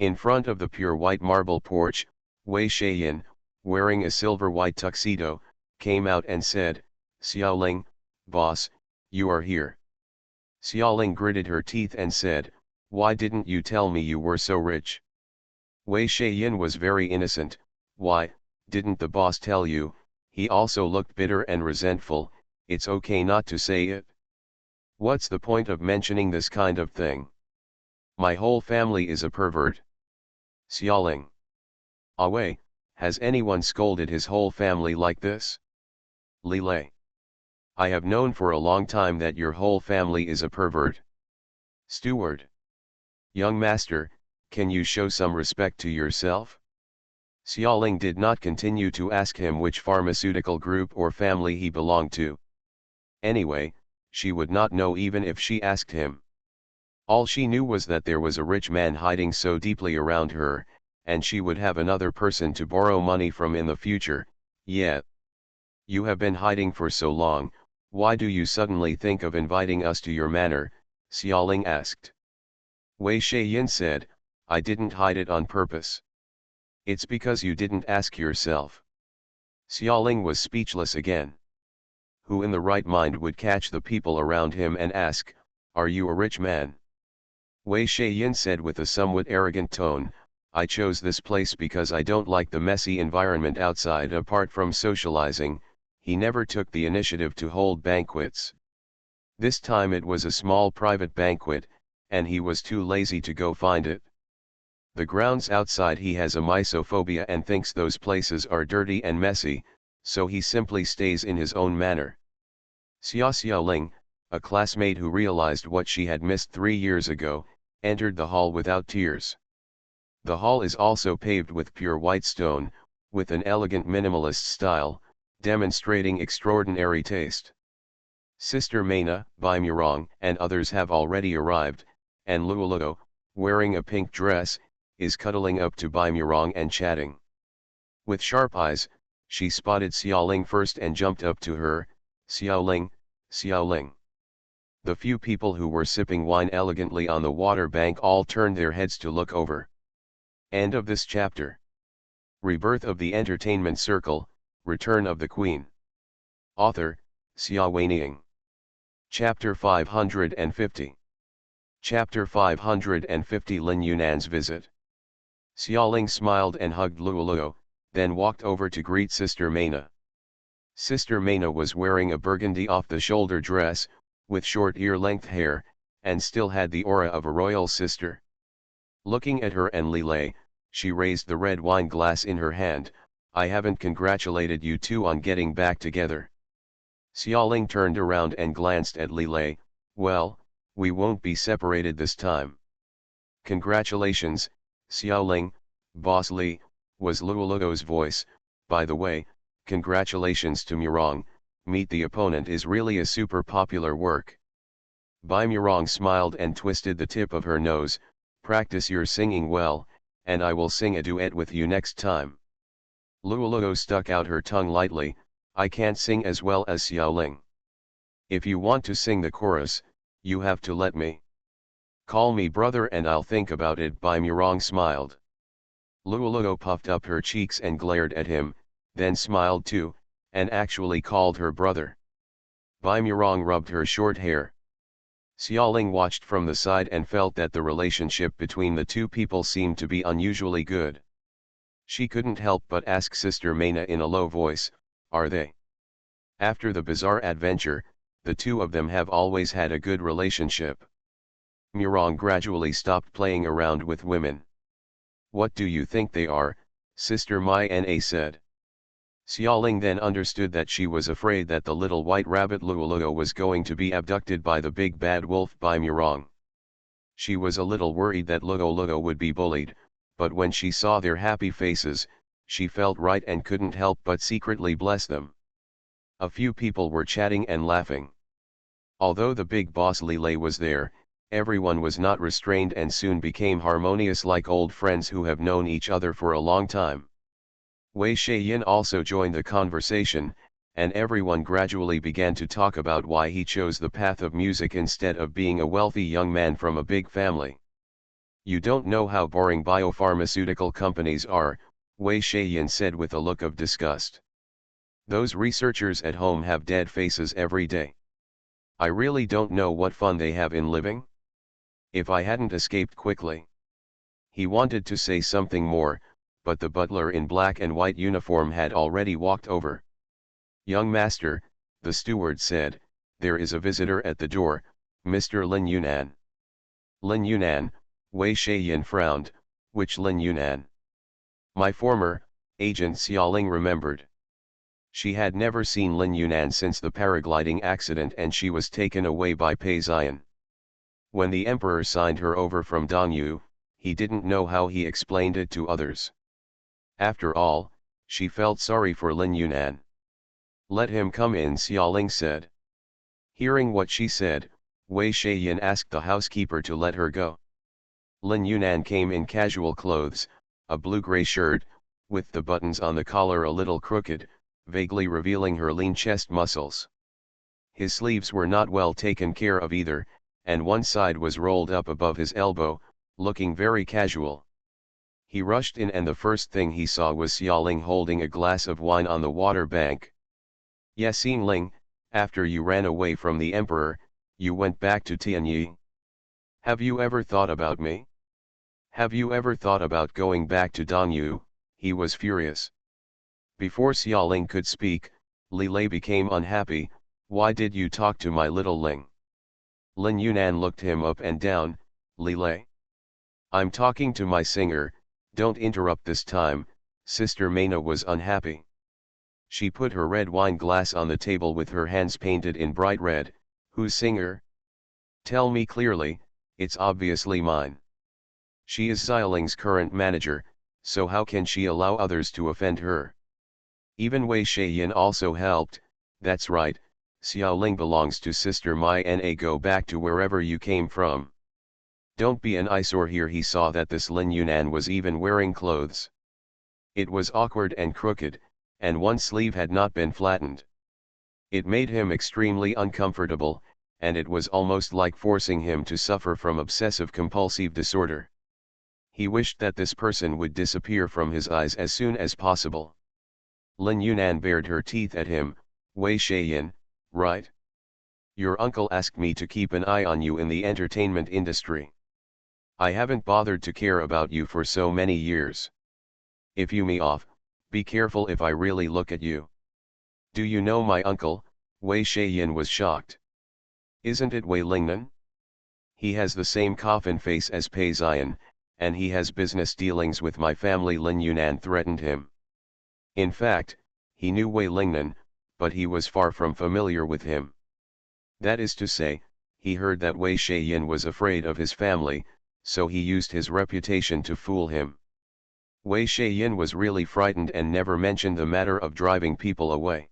In front of the pure white marble porch, Wei Shaiyin, wearing a silver white tuxedo, came out and said, "Xiaoling, boss, you are here." Xiaoling gritted her teeth and said, "Why didn't you tell me you were so rich?" Wei Shaiyin was very innocent. "Why, didn't the boss tell you?" He also looked bitter and resentful. "It's okay not to say it. What's the point of mentioning this kind of thing? My whole family is a pervert." Xiaoling. Wei, has anyone scolded his whole family like this? Li Lei. I have known for a long time that your whole family is a pervert. Steward. Young master, can you show some respect to yourself? Xiaoling did not continue to ask him which pharmaceutical group or family he belonged to. Anyway, she would not know even if she asked him. All she knew was that there was a rich man hiding so deeply around her, and she would have another person to borrow money from in the future. "Yeah. You have been hiding for so long, why do you suddenly think of inviting us to your manor?" Xiaoling asked. Wei Shaiyin said, "I didn't hide it on purpose. It's because you didn't ask yourself." Xiaoling was speechless again. Who in the right mind would catch the people around him and ask, "Are you a rich man?" Wei Shaiyin said with a somewhat arrogant tone, "I chose this place because I don't like the messy environment outside. Apart from socializing, he never took the initiative to hold banquets. This time it was a small private banquet, and he was too lazy to go find it. The grounds outside, he has a misophobia and thinks those places are dirty and messy, so he simply stays in his own manner." Xia Xiaoling, a classmate who realized what she had missed 3 years ago, entered the hall without tears. The hall is also paved with pure white stone, with an elegant minimalist style, demonstrating extraordinary taste. Sister Maina, Baimurong, and others have already arrived, and Luoluo, wearing a pink dress, is cuddling up to Baimurong and chatting. With sharp eyes, She spotted Xiaoling first and jumped up to her. Xiaoling, Xiaoling. The few people who were sipping wine elegantly on the water bank all turned their heads to look over. End of this chapter. Rebirth of the Entertainment Circle, Return of the Queen. Author, Xia Weining. Chapter 550. Chapter 550 Lin Yunan's Visit. Xiaoling smiled and hugged Luoluo, then walked over to greet Sister Maina. Sister Maina was wearing a burgundy off-the-shoulder dress, with short ear-length hair, and still had the aura of a royal sister. Looking at her and Lilei, she raised the red wine glass in her hand. I haven't congratulated you two on getting back together. Xiaoling turned around and glanced at Lilei. Well, we won't be separated this time. Congratulations, Xiaoling, Boss Li, was Luoluo's voice. By the way, congratulations to Murong. Meet the Opponent is really a super popular work. Bai Murong smiled and twisted the tip of her nose. Practice your singing well, and I will sing a duet with you next time. Luoluo stuck out her tongue lightly. I can't sing as well as Xiaoling. If you want to sing the chorus, you have to let me. Call me brother and I'll think about it. Bai Murong smiled. Luoluo puffed up her cheeks and glared at him, then smiled too, and actually called her brother. Bai Murong rubbed her short hair. Xiaoling watched from the side and felt that the relationship between the two people seemed to be unusually good. She couldn't help but ask Sister Maina in a low voice, are they? After the bizarre adventure, the two of them have always had a good relationship. Murong gradually stopped playing around with women. What do you think they are? Sister Maina said. Xiaoling then understood that she was afraid that the little white rabbit Luoluo was going to be abducted by the big bad wolf Bai Murong. She was a little worried that Luoluo would be bullied, but when she saw their happy faces, she felt right and couldn't help but secretly bless them. A few people were chatting and laughing. Although the big boss Lilei was there, everyone was not restrained and soon became harmonious like old friends who have known each other for a long time. Wei Shaiyan also joined the conversation, and everyone gradually began to talk about why he chose the path of music instead of being a wealthy young man from a big family. You don't know how boring biopharmaceutical companies are, Wei Shaiyan said with a look of disgust. Those researchers at home have dead faces every day. I really don't know what fun they have in living. If I hadn't escaped quickly. He wanted to say something more, but the butler in black and white uniform had already walked over. Young master, the steward said, there is a visitor at the door, Mr. Lin Yunnan. Lin Yunnan, Wei Shaiyan frowned. Which Lin Yunnan? My former agent Xiaoling remembered. She had never seen Lin Yunnan since the paragliding accident and she was taken away by Pei Xian. When the emperor signed her over from Dongyu, he didn't know how he explained it to others. After all, she felt sorry for Lin Yunnan. Let him come in, Xiaoling said. Hearing what she said, Wei Shaiyan asked the housekeeper to let her go. Lin Yunnan came in casual clothes, a blue-gray shirt, with the buttons on the collar a little crooked, vaguely revealing her lean chest muscles. His sleeves were not well taken care of either, and one side was rolled up above his elbow, looking very casual. He rushed in and the first thing he saw was Xiaoling holding a glass of wine on the water bank. Yasin Ling, after you ran away from the emperor, you went back to Tianyi. Have you ever thought about me? Have you ever thought about going back to Dongyu? He was furious. Before Xiaoling could speak, Lilei became unhappy. Why did you talk to my little Ling? Lin Yunnan looked him up and down. Lilei. I'm talking to my singer, don't interrupt this time. Sister Maina was unhappy. She put her red wine glass on the table with her hands painted in bright red. Whose singer? Tell me clearly, it's obviously mine. She is Xiaoling's current manager, so how can she allow others to offend her? Even Wei Shaiyan also helped. That's right, Xiaoling belongs to Sister Maina. Go back to wherever you came from. Don't be an eyesore here. He saw that this Lin Yunnan was even wearing clothes. It was awkward and crooked, and one sleeve had not been flattened. It made him extremely uncomfortable, and it was almost like forcing him to suffer from obsessive-compulsive disorder. He wished that this person would disappear from his eyes as soon as possible. Lin Yunan bared her teeth at him. Wei Shaiyan, right? Your uncle asked me to keep an eye on you in the entertainment industry. I haven't bothered to care about you for so many years. If you me off, be careful if I really look at you. Do you know my uncle? Wei Shaiyan was shocked. Isn't it Wei Lingnan? He has the same coffin face as Pei Ziyan, and he has business dealings with my family. Lin Yunan threatened him. In fact, he knew Wei Lingnan, but he was far from familiar with him. That is to say, he heard that Wei Shaiyan was afraid of his family, so he used his reputation to fool him. Wei Shaiyan was really frightened and never mentioned the matter of driving people away.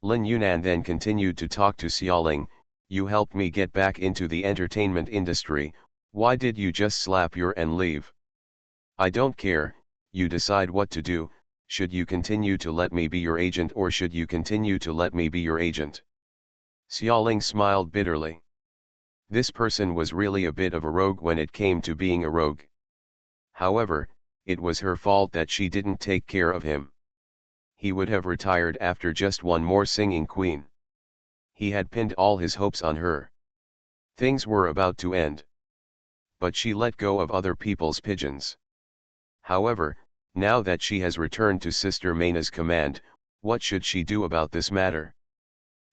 Lin Yunan then continued to talk to Xiaoling. You helped me get back into the entertainment industry, why did you just slap your and leave? I don't care, you decide what to do, should you continue to let me be your agent or should you continue to let me be your agent? Xiaoling smiled bitterly. This person was really a bit of a rogue when it came to being a rogue. However, it was her fault that she didn't take care of him. He would have retired after just one more singing queen. He had pinned all his hopes on her. Things were about to end. But she let go of other people's pigeons. However, now that she has returned to Sister Mayna's command, what should she do about this matter?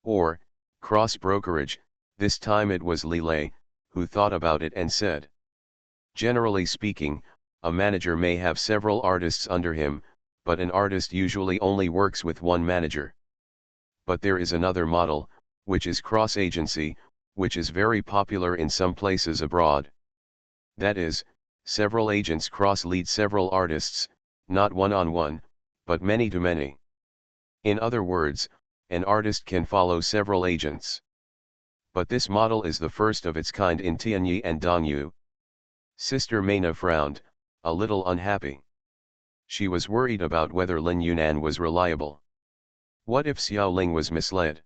Or, cross brokerage, this time it was Li Lei, who thought about it and said. Generally speaking, a manager may have several artists under him, but an artist usually only works with one manager. But there is another model, which is cross-agency, which is very popular in some places abroad. That is, several agents cross-lead several artists, not one-on-one, but many-to-many. In other words, an artist can follow several agents. But this model is the first of its kind in Tianyi and Dongyu. Sister Mayna frowned, a little unhappy. She was worried about whether Lin Yunan was reliable. What if Xiaoling was misled?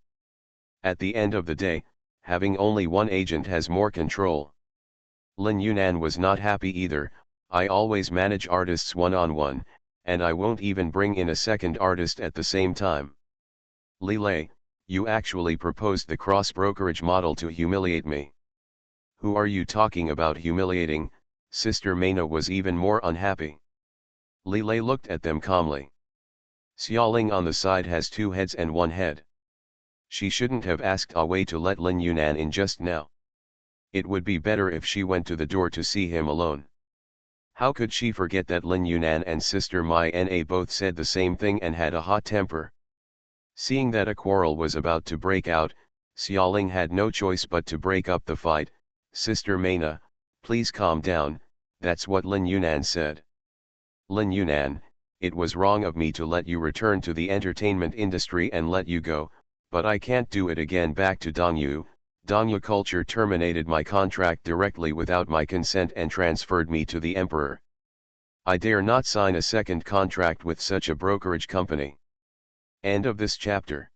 At the end of the day, having only one agent has more control. Lin Yunan was not happy either. I always manage artists one-on-one, and I won't even bring in a second artist at the same time. Li Lei, you actually proposed the cross-brokerage model to humiliate me. Who are you talking about humiliating? Sister Mayna was even more unhappy. Li Lei looked at them calmly. Xiaoling on the side has two heads and one head. She shouldn't have asked Wei to let Lin Yunan in just now. It would be better if she went to the door to see him alone. How could she forget that Lin Yunan and Sister Mai Na both said the same thing and had a hot temper? Seeing that a quarrel was about to break out, Xiaoling had no choice but to break up the fight. Sister Mayna, please calm down, that's what Lin Yunan said. Lin Yunan, it was wrong of me to let you return to the entertainment industry and let you go, but I can't do it again back to Dongyu. Dongyu culture terminated my contract directly without my consent and transferred me to the emperor. I dare not sign a second contract with such a brokerage company. End of this chapter.